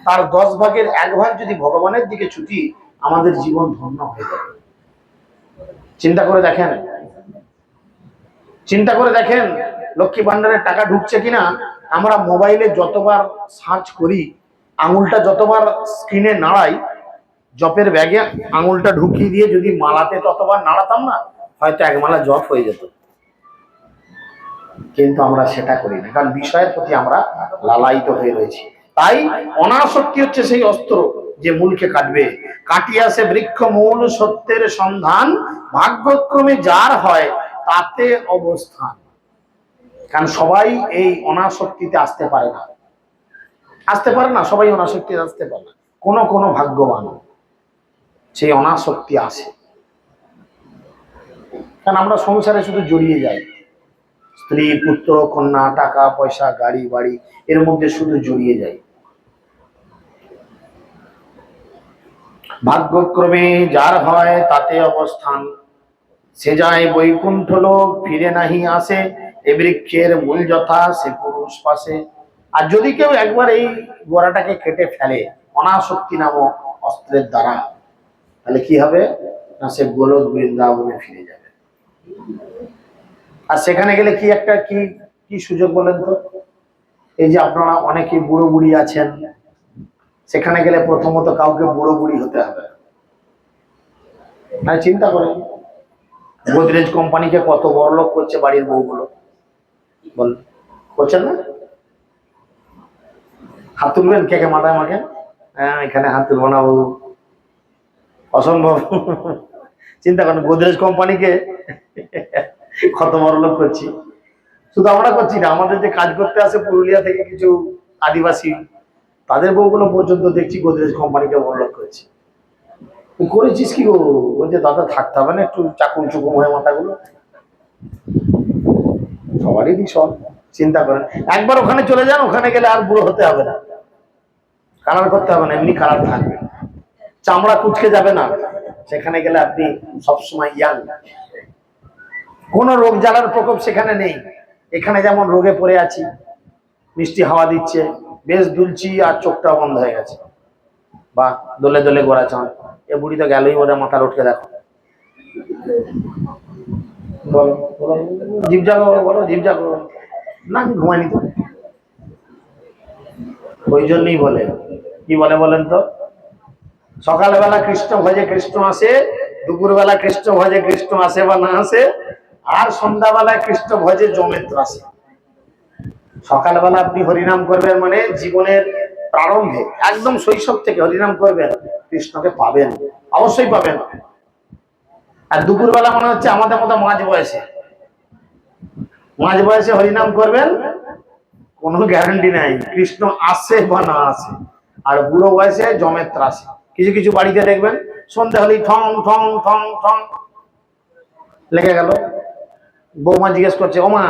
তার 10 ভাগের 1 ভাগ যদি ভগবানের দিকে ছুটি, আমাদের জীবন ধন্য হয়ে যাবে। চিন্তা করে দেখেন, চিন্তা করে দেখেন লক্ষ্মী ভান্ডারের টাকা ঢুকছে কিনা। আমরা মোবাইলে যতবার সার্চ করি, আঙুলটা যতবার স্ক্রিনে নাড়াই, জপের ব্যাগে আঙুলটা ঢুকিয়ে দিয়ে যদি মালাতে ততবার নাড়াতাম না, হয়তো 1 মালা জপ হয়ে যেত। কিন্তু আমরা সেটা করি না, কারণ বিষয়ের প্রতি আমরা লালায়িত হয়ে রয়েছি। তাই অনাসক্তি হচ্ছে সেই অস্ত্র যে মূলকে কাটবে। কাটিয়াছে বৃক্ষ মূল সত্যের সন্ধান, ভাগ্যক্রমে যার হয় তাতে অবস্থান। কারণ সবাই এই অনাসক্তিতে আসতে পারে না, আসতে পারে না, সবাই অনাসক্তিতে আসতে পারে না। কোন কোন ভাগ্যবান সেই অনাসক্তি আসে। কারণ আমরা সংসারে শুধু জড়িয়ে যাই, স্ত্রী পুত্র কন্যা টাকা পয়সা গাড়ি বাড়ি, এর মধ্যে শুধু জড়িয়ে যাই। ভাগ্যক্রমে যার হয় তাতে অবস্থান, সে যায় বৈকুণ্ঠ লোক ফিরে নাহি আসে, এ বৃক্ষের মূল যথা সে পুরুষ পাশে। আর যদি কেউ একবার এই গোড়াটাকে কেটে ফেলে অনাসক্তি নামক অস্ত্রের দ্বারা, তাহলে কি হবে না, সে গোলক বৃন্দাবনে ফিরে যাবে। আর সেখানে গেলে কি একটা কি কি সুযোগ বলেন তো? এই যে আপনারা অনেকে বুড়ো বুড়ি আছেন, সেখানে গেলে প্রথমত কাউকে বুড়ো বুড়ি হতে হবে। মানে চিন্তা করেন, গোদরেজ কোম্পানিকে কত বড় লোক করছে বাড়ির বউগুলো, বল করছেন না? হাত তুলবেন, কে কে মাথায় মাখেন? হ্যাঁ, এখানে হাত তুলবো না, অসম্ভব। চিন্তা করেন, গোদরেজ কোম্পানিকে কত বড় লোক করছি। শুধু আমরা করছি না, আমাদের যে কাজ করতে আসে পুরুলিয়া থেকে কিছু আদিবাসী, তাদের বউগুলো পর্যন্ত দেখছি গোদরেজ কোম্পানিকে বড় লোক করছে। করেছিস কি গো? বলছে দাদা থাকতে হবে না, একটু চাকুম চুকুম হয়ে মাথাগুলো। সবারই ভীষণ। চিন্তা করেন, একবার ওখানে চলে যান, ওখানে গেলে আর বুড়ো হতে হবে না, কালার করতে হবে না, এমনি কালার থাকবে, চামড়া কুচকে যাবে না। সেখানে গেলে আপনি সবসময় ইয়াং, কোন রোগ জ্বালার প্রকোপ সেখানে নেই। এখানে যেমন রোগে পড়ে আছি, মিষ্টি হাওয়া দিচ্ছে, বেশ দুলছি আর চোখটা বন্ধ হয়ে গেছে, বা দোলে দোলে গোড়া চাঁদ, এ বুড়ি তো গেলই ওদের মাথা উঠকে দেখো। বলো বলো, জিভ জাগো, বলো জিভ জাগো। না, ঘুমায়নি তো। ওই জন্যই বলে, কি বলে বলেন তো, সকালবেলা কৃষ্ণ ভজে কৃষ্ণ আসে, দুপুরবেলা কৃষ্ণ ভজে কৃষ্ণ আসে বা না আসে, আর সন্ধ্যাবেলায় কৃষ্ণ ভজে জমেত্র আসে। সকালবেলা আপনি হরিনাম করবেন মানে জীবনের প্রারম্ভে একদম শৈশব থেকে হরিনাম করবেন, কৃষ্ণকে পাবেন, অবশ্যই পাবেন। আর দুপুরবেলা মনে হচ্ছে আমাদের মতো মাঝ বয়সে, মাঝ বয়সে হরিনাম করবেন, কোনো গ্যারান্টি নাই কৃষ্ণ আসে বা না আসে। আর বুড়ো বয়সে জমের ত্রাসে। কিছু কিছু বাড়িতে দেখবেন সন্ধ্যা হলেই ঠং ঠং ঠং ঠং লেগে গেল। বৌমা জিজ্ঞেস করছে, ও মা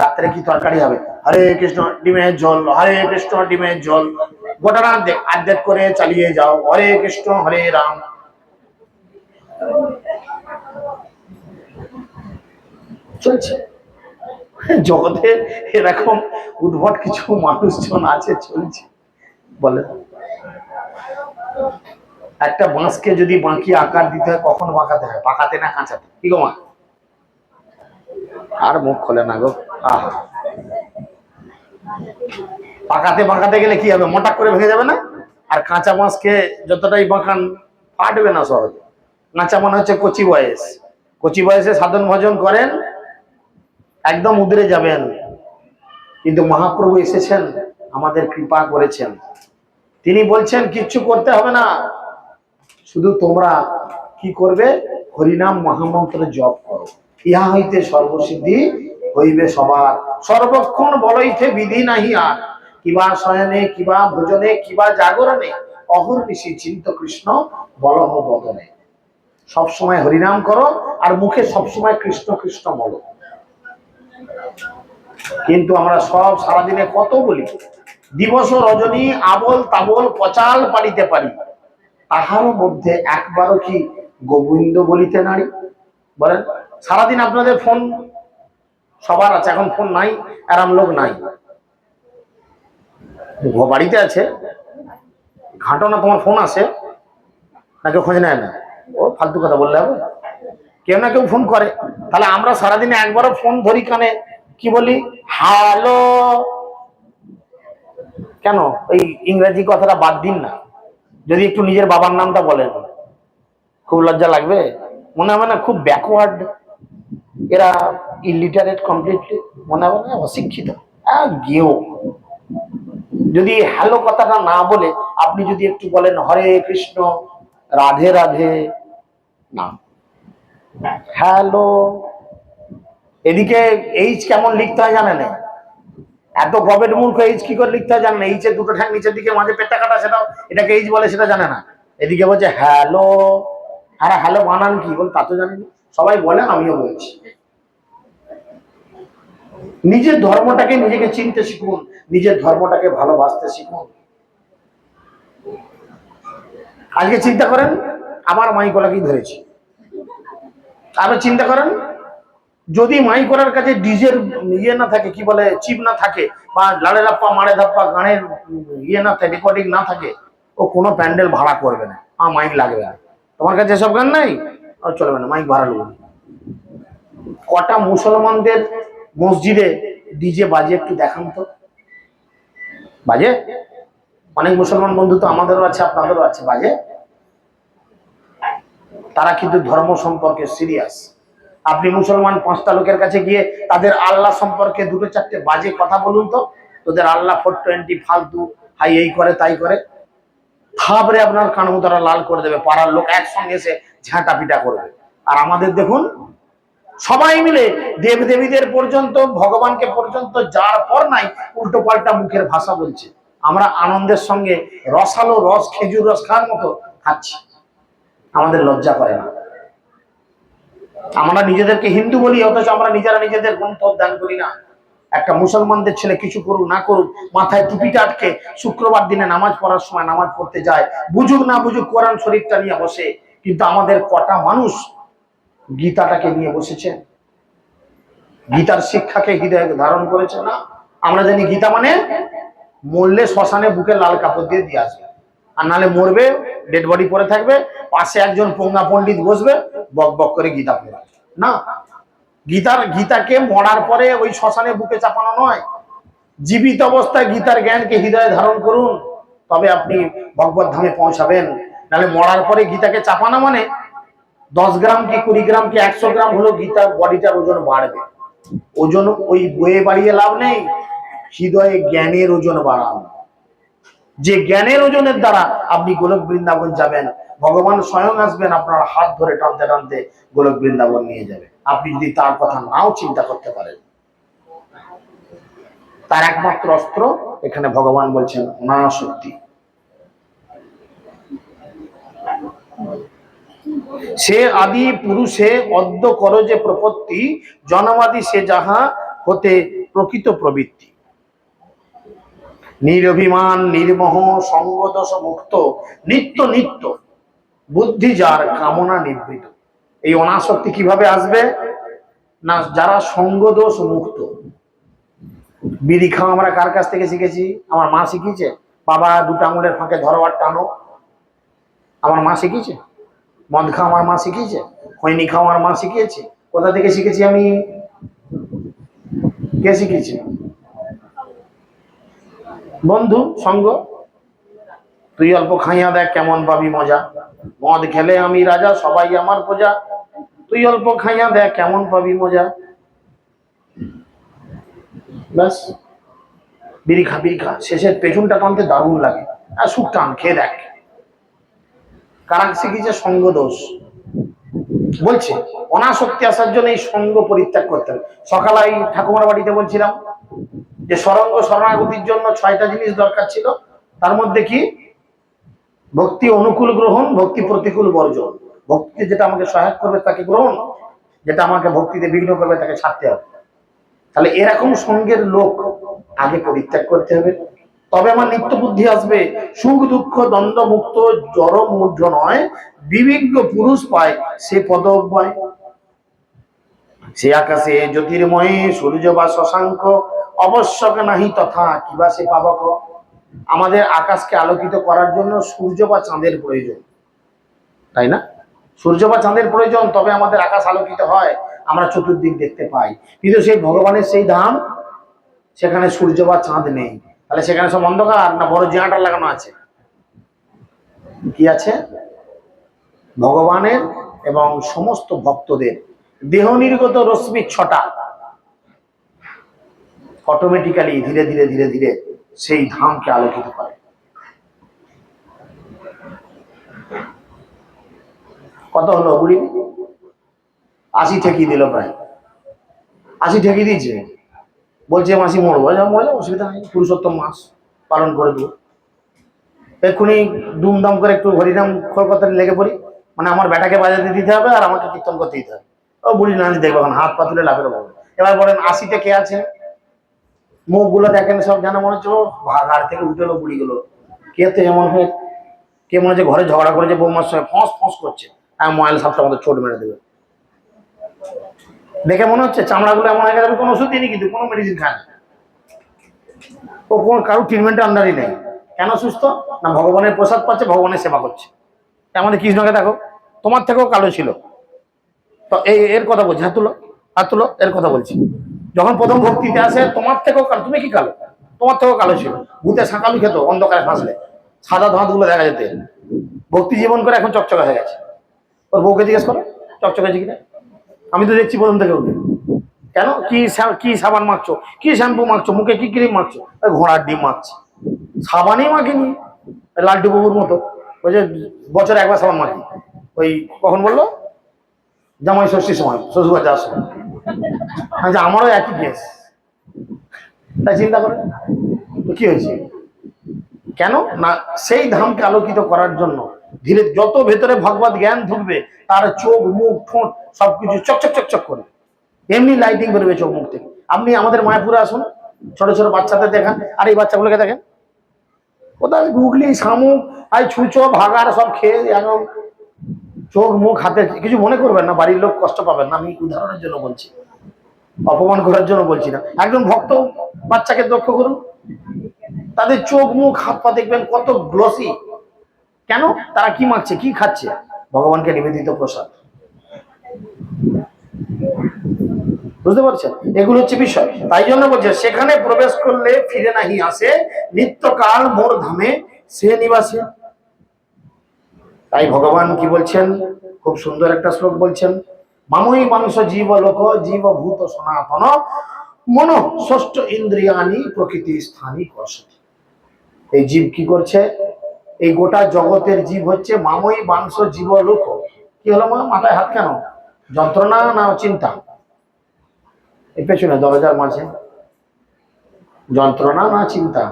রাত্রে কি তরকারি হবে? হরে কৃষ্ণ ডিমের ঝোল, হরে কৃষ্ণ ডিমের ঝোল। গোটা রাত আর্ধেক করে চালিয়ে যাও, হরে কৃষ্ণ হরে রাম। চলছে জগতে, এরকম উদ্ভট কিছু মানুষজন আছে, চলছে। বলে একটা বাঁশকে যদি বাঁকিয়ে আকার দিতে হয়, কখন বাঁকাতে হয়? পাকাতে না কাঁচাতে? কি গো মা? আর মুখ খোলে না গো। আহা, পাকাতে বাঁকাতে গেলে কি হবে? মোটা করে ভেঙে যাবে না? আর কাঁচা বাঁশকে যতটাই বাঁকান ফাটবে না সহজে। কাঁচা মনে হচ্ছে কচি বয়স, কচি বয়সে সাধন ভজন করেন, একদম উদরে যাবেন। কিন্তু মহাপ্রভু এসেছেন, আমাদের কৃপা করেছেন, তিনি বলছেন কিচ্ছু করতে হবে না, শুধু তোমরা কি করবে? হরিনাম মহামন্ত্র জপ করো, ইহা হইতে সর্বসিদ্ধি হইবে সবার। সর্বক্ষণ বলইতে বিধি নাহি আর, কিবা শয়নে কিবা ভোজনে কিবা জাগরণে, অহর্নিশি চিন্ত কৃষ্ণ বলহ বদনে। সব সময় হরিনাম করো আর মুখে সব সময় কৃষ্ণ কৃষ্ণ বলো। কিন্তু আমরা সব সারাদিনে কত বলি, দিবস রজনী আবল তাবল পচাল পালিতে পারি, তাহার মধ্যে একবারও কি গোবিন্দ বলিতে নারী? বলেন, সারাদিন আপনাদের ফোন সবার আছে, এখন ফোন নাই আরাম লোক নাই, বাড়িতে আছে, ঘাটো না, তোমার ফোন আসে না, কেউ খোঁজ নেয় না, ও ফালতু কথা বললে হবে, কেউ না কেউ ফোন করে। তাহলে আমরা সারাদিনে একবারও ফোন ধরি কানে, কি বলি? হ্যালো। কেন ওই ইংরেজি কথাটা বাদ দিন না, যদি একটু নিজের বাবার নামটা বলেন, খুব লজ্জা লাগবে, মনে হবে না খুব ব্যাকওয়ার্ড, এরা ইলিটারেট কমপ্লিটলি, মনে হবে না অশিক্ষিত গেও। যদি হ্যালো কথাটা না বলে আপনি যদি একটু বলেন হরে কৃষ্ণ রাধে রাধে, না হ্যালো, এদিকে এইচ কেমন লিখতে হয় জানে না, এত গবেট মূর্খ, এইচ কি করে লিখতে হয় জানে না, এইচের দুটো ঠ্যাং নিচের দিকে মাঝে পেটটা কাটা, সেটাও এটাকে এইচ বলে সেটা জানে না, এদিকে বলছে হ্যালো। আর হ্যালো বানান কি বল তা তো জানি না, সবাই বলে আমিও বলছি। নিজের ধর্মটাকে নিজেকে চিনতে শিখুন, নিজের ধর্মটাকে ভালোবাসতে শিখুন। আজকে চিন্তা করেন আমার মাইকলাকেই ধরেছি, আপনি চিন্তা করেন যদি মাইকলার কাছে ডিজের ইয়ে না থাকে, কি বলে চিপ না থাকে, বা লাড়ে ধাপ্পা মারে ধাপ্পা গানের ইয়ে না থাকে, রেকর্ডিং না থাকে, ও কোনো প্যান্ডেল ভাড়া করবে না, মাইক লাগবে না। তোমার কাছে এসব গান নাই, চলবে না, মাইক ভাড়া নেব। কটা মুসলমানদের মসজিদে ডিজে বাজে একটু দেখান তো, বাজে? অনেক মুসলমান বন্ধু তো আমাদেরও আছে, আপনাদেরও আছে, বাজে? তারা কিন্তু ধর্ম সম্পর্কে সিরিয়াস। আপনি মুসলমান 5টা লোকের কাছে গিয়ে তাদের আল্লাহ সম্পর্কে দুটো চারটে বাজে কথা বলুন তো, তোদের আল্লাহ 420 ফালতু, হাই এই করে তাই করে, থাবরে আপনার কানমুতারা লাল করে দেবে, পাড়ার লোক একসঙ্গে এসে ঝাঁটা পিটা করবে। আর আমাদের দেখুন সবাই মিলে দেব দেবীদের পর্যন্ত, ভগবানকে পর্যন্ত যার পর নাই উল্টো পাল্টা মুখের ভাষা বলছে, আমরা আনন্দের সঙ্গে রসালো রস, খেজুর রস খাওয়ার মতো খাচ্ছি, আমাদের লজ্জা করে না। আমরা নিজেদেরকে হিন্দু বলি, অথচ আমরা নিজেরা নিজেদের গ্রন্থ অধ্যয়ন করি না। একটা মুসলমানদের ছেলে কিছু করুক না করুক, মাথায় টুপিটা আটকে শুক্রবার দিনে নামাজ পড়ার সময় নামাজ পড়তে যায়, বুঝুক না বুঝুক কোরআন শরীফটা নিয়ে বসে। কিন্তু আমাদের কটা মানুষ গীতাটাকে নিয়ে বসেছে, গীতার শিক্ষাকে হৃদয়ে ধারণ করেছে না? আমরা জানি গীতা মানে মরলে শ্মশানে বুকে লাল কাপড় দিয়ে দিয়ে আসবে, আর নালে মরবে, ডেড বডি পড়ে থাকবে, পাশে একজন পঙ্গা পণ্ডিত বসবে, বক বক করে গীতা পড়বে না। গীতাকে মরার পরে ওই শ্মশানে বুকে চাপানো নয়, জীবিত অবস্থায় গীতার জ্ঞানকে হৃদয়ে ধারণ করুন, তবে আপনি ভগবত ধামে পৌঁছাবেন। নাহলে মরার পরে গীতাকে চাপানো মানে 10 গ্রাম কি 20 গ্রাম কি 100 গ্রাম হলো গীতার বডিটার ওজন বাড়বে, ওজন ওই বয়ে বাড়িয়ে লাভ নেই, হৃদয়ে জ্ঞানের ওজন বাড়ান, যে জ্ঞানের ওজনের দ্বারা আপনি গোলক বৃন্দাবন যাবেন, ভগবান স্বয়ং আসবেন আপনার হাত ধরে টানতে টানতে গোলক বৃন্দাবন নিয়ে যাবে। আপনি যদি তার কথা নাও চিন্তা করতে পারেন, তার একমাত্র অস্ত্র এখানে ভগবান বলছেন অনাসক্তি। সে আদি পুরুষে অদ্য কর যে প্রপত্তি, জনমাদি সে যাহা হতে প্রকৃত প্রবৃত্তি। নিরভিমান নির্মোহ সঙ্গদোষ মুক্ত, নিত্য নিত্য বুদ্ধি যার কামনা নিবৃত। এই অনাসক্তি কিভাবে আসবে না? যারা সঙ্গদোষ মুক্ত। বিড়ি খাওয়া আমরা কার কাছ থেকে শিখেছি? আমার মা শিখিয়েছে। বাবা দুটো আঙুলের ফাঁকে ধরো আর টানো, আমার মা শিখিয়েছে। মদ খাওয়া আমার মা শিখিয়েছে, খৈনি খাওয়া আমার মা শিখিয়েছে। কোথা থেকে শিখেছি আমি? কে শিখিয়েছে? বন্ধু সঙ্গ। তুই অল্প খাইয়া দেখ কেমন পাবি মজা, মদ খেলে আমি রাজা সবাই আমার প্রজা, তুই অল্প খাইয়া দেখ কেমন পাবি মজা। ব্যাস, বিড়ি খা বিড়ি খা, শেষের পেছনটা টানতে দারুণ লাগে, আর সুখ টান, খেয়ে দেখ। কারা শিখিয়েছে? সঙ্গ দোষ। বলছে অনাসক্তি আসার জন্য এই সঙ্গ পরিত্যাগ করতে হবে। সকালে এই ঠাকুমার বাড়িতে বলছিলাম যে সরঙ্গ শরণাগতির জন্য 6টা জিনিস দরকার ছিল, তার মধ্যে কি? ভক্তি অনুকূল গ্রহণ, ভক্তি প্রতিকূল বর্জন। ভক্তিতে যেটা আমাকে সহায়ক করবে তাকে গ্রহণ, যেটা আমাকে ভক্তিতে বিঘ্ন করবে তাকে ছাড়তে হবে। তাহলে এরকম সঙ্গের লোক আগে পরিত্যাগ করতে হবে, তবে আমার নিত্য বুদ্ধি আসবে। সুখ দুঃখ দ্বন্দ্ব মুক্ত জড় মূর্ধ নয়, বিবিজ্ঞ পুরুষ পায় সে পদব্যয়। সে আকাশে জ্যোতির্ময়ে সূর্য বা শশাঙ্ক, অবশ্যক নাহি তথা কিবা সে পাবক। আমাদের আকাশকে আলোকিত করার জন্য সূর্য বা চাঁদের প্রয়োজন, তাই না? সূর্য বা চাঁদের প্রয়োজন, তবে আমাদের আকাশ আলোকিত হয়, আমরা চতুর্দিক দেখতে পাই। কিন্তু সেই ভগবানের সেই ধাম, সেখানে সূর্য বা চাঁদ নেই। তাহলে সেখানে সব অন্ধকার না বড় জেনারেটর লাগানো আছে? কি আছে? ভগবানের এবং সমস্ত ভক্তদের দেহ নির্গত রশ্মি ছটা অটোমেটিক্যালি ধীরে ধীরে ধীরে ধীরে সেই ধামকে আলোকিত করে। কত হলো বুড়ি? 80 ঠেকিয়ে দিল, প্রায় 80 ঠেকিয়ে দিয়েছে। বলছে মাসি মরবো, মরে যাবো, অসুবিধা নেই, পুরুষোত্তম মাস পালন করে দেবো। এক্ষুনি দুমদাম করে একটু হরিনাম খড়পত্রে লেগে পড়ি, মানে আমার বেটাকে বাজাতে দিতে হবে আর আমাকে কীর্তন করতে দিতে হবে। ও বুড়ি নাচ দেখবো, এখন হাত পা তুলে লাভের পাবো। এবার বলেন 80তে কে আছে? মুখগুলো দেখেন সব যেন মনে হচ্ছে ঘাড় থেকে উঠে এলো বুড়িগুলো। কে তো এমন হয়ে, কে মনে হচ্ছে ঘরে ঝগড়া করেছে বৌমার সঙ্গে, ফস ফস করছে, মোবাইল সাতটার মধ্যে চোট মেরে দেবে। দেখে মনে হচ্ছে চামড়াগুলো এমন হয়ে গেছে, কোনো ওষুধ দিইনি, কিন্তু কোনো মেডিসিন খায় না, ও কোনো কারোর ট্রিটমেন্টের আন্ডারই নেই। কেন সুস্থ? না ভগবানের প্রসাদ পাচ্ছে, ভগবানের সেবা করছে। আমাদের কৃষ্ণকে দেখো, তোমার থেকেও কালো ছিল। তো এর কথা বলছি, হাত তুলো, হাত তুলো, এর কথা বলছি। যখন প্রথম ভক্তিতে আসে, তোমার থেকেও কালো, তুমি কি কালো? তোমার থেকেও কালো ছিল। ভূতে শাঁকালু খেত অন্ধকারে ফাঁসলে, সাদা ধাঁতগুলো দেখা যেত। ভক্তি জীবন করে এখন চকচকা হয়ে গেছে। ওর বউকে জিজ্ঞেস করো চকচকে কিনা। আমি তো দেখছি প্রথম থেকে ওকে। কেন? কি সাবান মাখছো, কি শ্যাম্পু মাখছো, মুখে কি ক্রিম মাখছো? ঘোড়ার ডিম মাখছে, সাবানই মাখিনি, লালটু বাবুর মতো। ওই যে বছরে একবার সাবান মাখি, ওই কখন বললো জামাই ষষ্ঠীর সময়, শ্বশুর যাওয়ার সময়। আচ্ছা, আমারও একই কেস। তাই চিন্তা করে তো কি হয়েছে? কেন না সেই ধামকে আলোকিত করার জন্য ধীরে যত ভেতরে ভগবত জ্ঞান ঢুকবে, তার চোখ মুখ ঠোঁট সবকিছু চকচক চকচক করে এমনি লাইটিং বেরোবে চোখ মুখ থেকে। আপনি আমাদের মায়াপুরে আসুন, ছোট ছোট বাচ্চাদের দেখান, আর এই বাচ্চাগুলোকে দেখেন, কোথায় গুগলি শামুক আর ছুঁচো ভাগার সব খেয়ে একদম চোখ মুখ হাতে। কিছু মনে করবেন না, বাড়ির লোক কষ্ট পাবেন না, আমি উদাহরণের জন্য বলছি, অপমান করার জন্য বলছি না। একজন ভক্ত বাচ্চাকে লক্ষ্য করুন, তাদের চোখ মুখ হাত পা দেখবেন কত গ্লসি। কেন? তারা কি মাখছে, কি খাচ্ছে? ভগবানকে নিবেদিত প্রসাদ। বুঝতে পারছেন? এগুলো হচ্ছে বিষয়। তাই জন্য বলছে সেখানে প্রবেশ করলে ফিরে নাহি আসে, নিত্যকাল মোর ধামে সে নিবাসে। তাই ভগবান কি বলছেন? খুব সুন্দর একটা শ্লোক বলছেন, মামই মাংস জীব লোক জীব ভূত সনাতন, মন ষষ্ঠ ইন্দ্রিয়ানি প্রকৃতি স্থানী কর্ষতি। এই জীব কি করছে? এই গোটা জগতের জীব হচ্ছে মামই মাংস জীব লোক। কি হলো মা? মাথায় হাত কেন? যন্ত্রণা না চিন্তা? এই পেছনে দরজার মাঝে যন্ত্রণা না চিন্তা?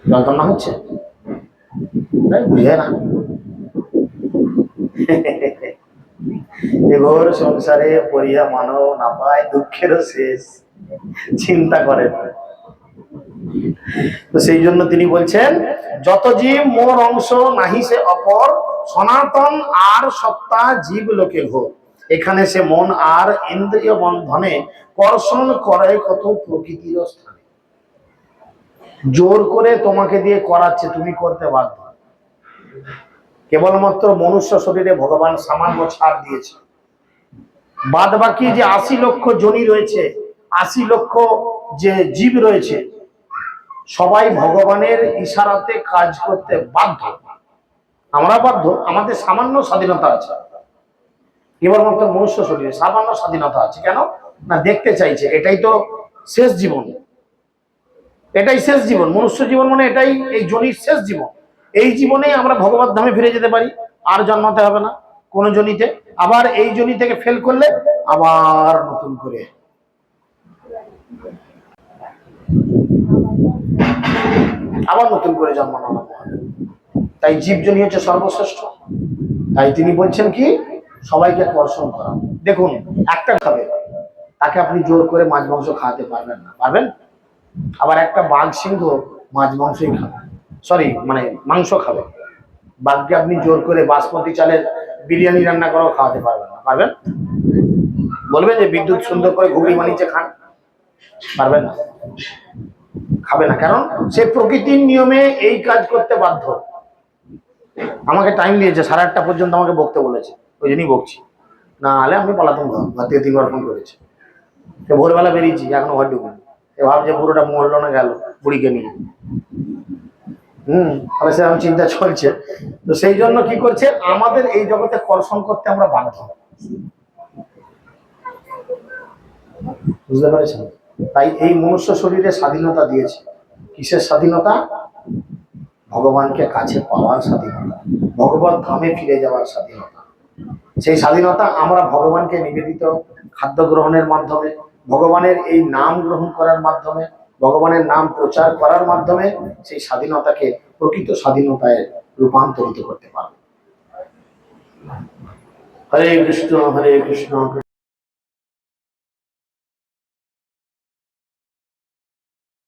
যন্ত্রণা হচ্ছে, বুঝে না। এঘোর সংসারে পড়িয়া মানব না পায় দুঃখেরও শেষ, চিন্তা করে। তো সেই জন্য তিনি বলছেন, যত জীব মোর অংশ নাহি সে অপর, সনাতন আর সত্তা জীব লোকে ঘোর। এখানে সে মন আর ইন্দ্রিয় বন্ধনে কর্ষণ করে কত প্রকৃতির স্থানে। জোর করে তোমাকে দিয়ে করাচ্ছে, তুমি করতে বাধ্য। কেবলমাত্র মনুষ্য শরীরে ভগবান সামান্য ছাড় দিয়েছে, বাদ বাকি যে 80 লক্ষ যোনি রয়েছে, 80 লক্ষ যে জীব রয়েছে, সবাই ভগবানের ইশারাতে কাজ করতে বাধ্য। আমরা বাধ্য, আমাদের সামান্য স্বাধীনতা আছে। কেবলমাত্র মনুষ্য শরীরে সামান্য স্বাধীনতা আছে। কেন না? দেখতে চাইছে, এটাই তো শেষ জীবন, এটাই শেষ জীবন। মনুষ্য জীবন মানে এটাই, এই জনির শেষ জীবন। এই জীবনে আমরা ভগবত ধামে ফিরে যেতে পারি, আর জন্মাতে হবে না কোন জনিতে। আবার এই জনি থেকে ফেল করলে আবার নতুন করে, আবার নতুন করে জন্মানো হবে। তাই জীবজনী হচ্ছে সর্বশ্রেষ্ঠ। তাই তিনি বলছেন কি সবাইকে কর্ষণ করা। দেখুন, একটা খাবে তাকে আপনি জোর করে মাছ মাংস খাওয়াতে পারবেন না, পারবেন? আবার একটা বাঘ সিংহ মাছ মাংসই খাবে, সরি মানে মাংস খাবে। বাঘকে আপনি জোর করে বাসমতি চালের বিরিয়ানি রান্না করেও খাওয়াতে পারবেন না, পারবেন? বলবেন যে বিদ্যুৎ সুন্দর করে ঘুগনি বানিয়েছে খান, পারবেন না, খাবে না। কারণ সে প্রকৃতির নিয়মে এই কাজ করতে বাধ্য। আমাকে টাইম দিয়েছে 8:30 পর্যন্ত, আমাকে বকতে বলেছে, ওই জন্যই বকছি, না হলে আমি পালাতাম ঘর থেকে 3বার ফোন করেছে। ভোরবেলা বেরিয়েছি, এখনো ঘর ঢুকিনি। ভাবছে পুরোটা মরলো না গেল বুড়িকে নিয়ে। তাহলে সেরকম চিন্তা চলছে। তো সেই জন্য কি করছে, আমাদের এই জগতে কর্ষণ করতে আমরা বাধ্য, বুঝতে পেরেছেন? তাই এই মনুষ্য শরীরে স্বাধীনতা দিয়েছে। কিসের স্বাধীনতা? ভগবানকে কাছে পাওয়ার স্বাধীনতা, ভগবত ধামে ফিরে যাওয়ার স্বাধীনতা। সেই স্বাধীনতা আমরা ভগবানকে নিবেদিত খাদ্য গ্রহণের মাধ্যমে, ভগবানের এই নাম গ্রহণ করার মাধ্যমে, ভগবানের নাম প্রচার করার মাধ্যমে সেই স্বাধীনতাকে প্রকৃত স্বাধীনতায় রূপান্তরিত করতে পারবে। হরে কৃষ্ণ হরে কৃষ্ণ।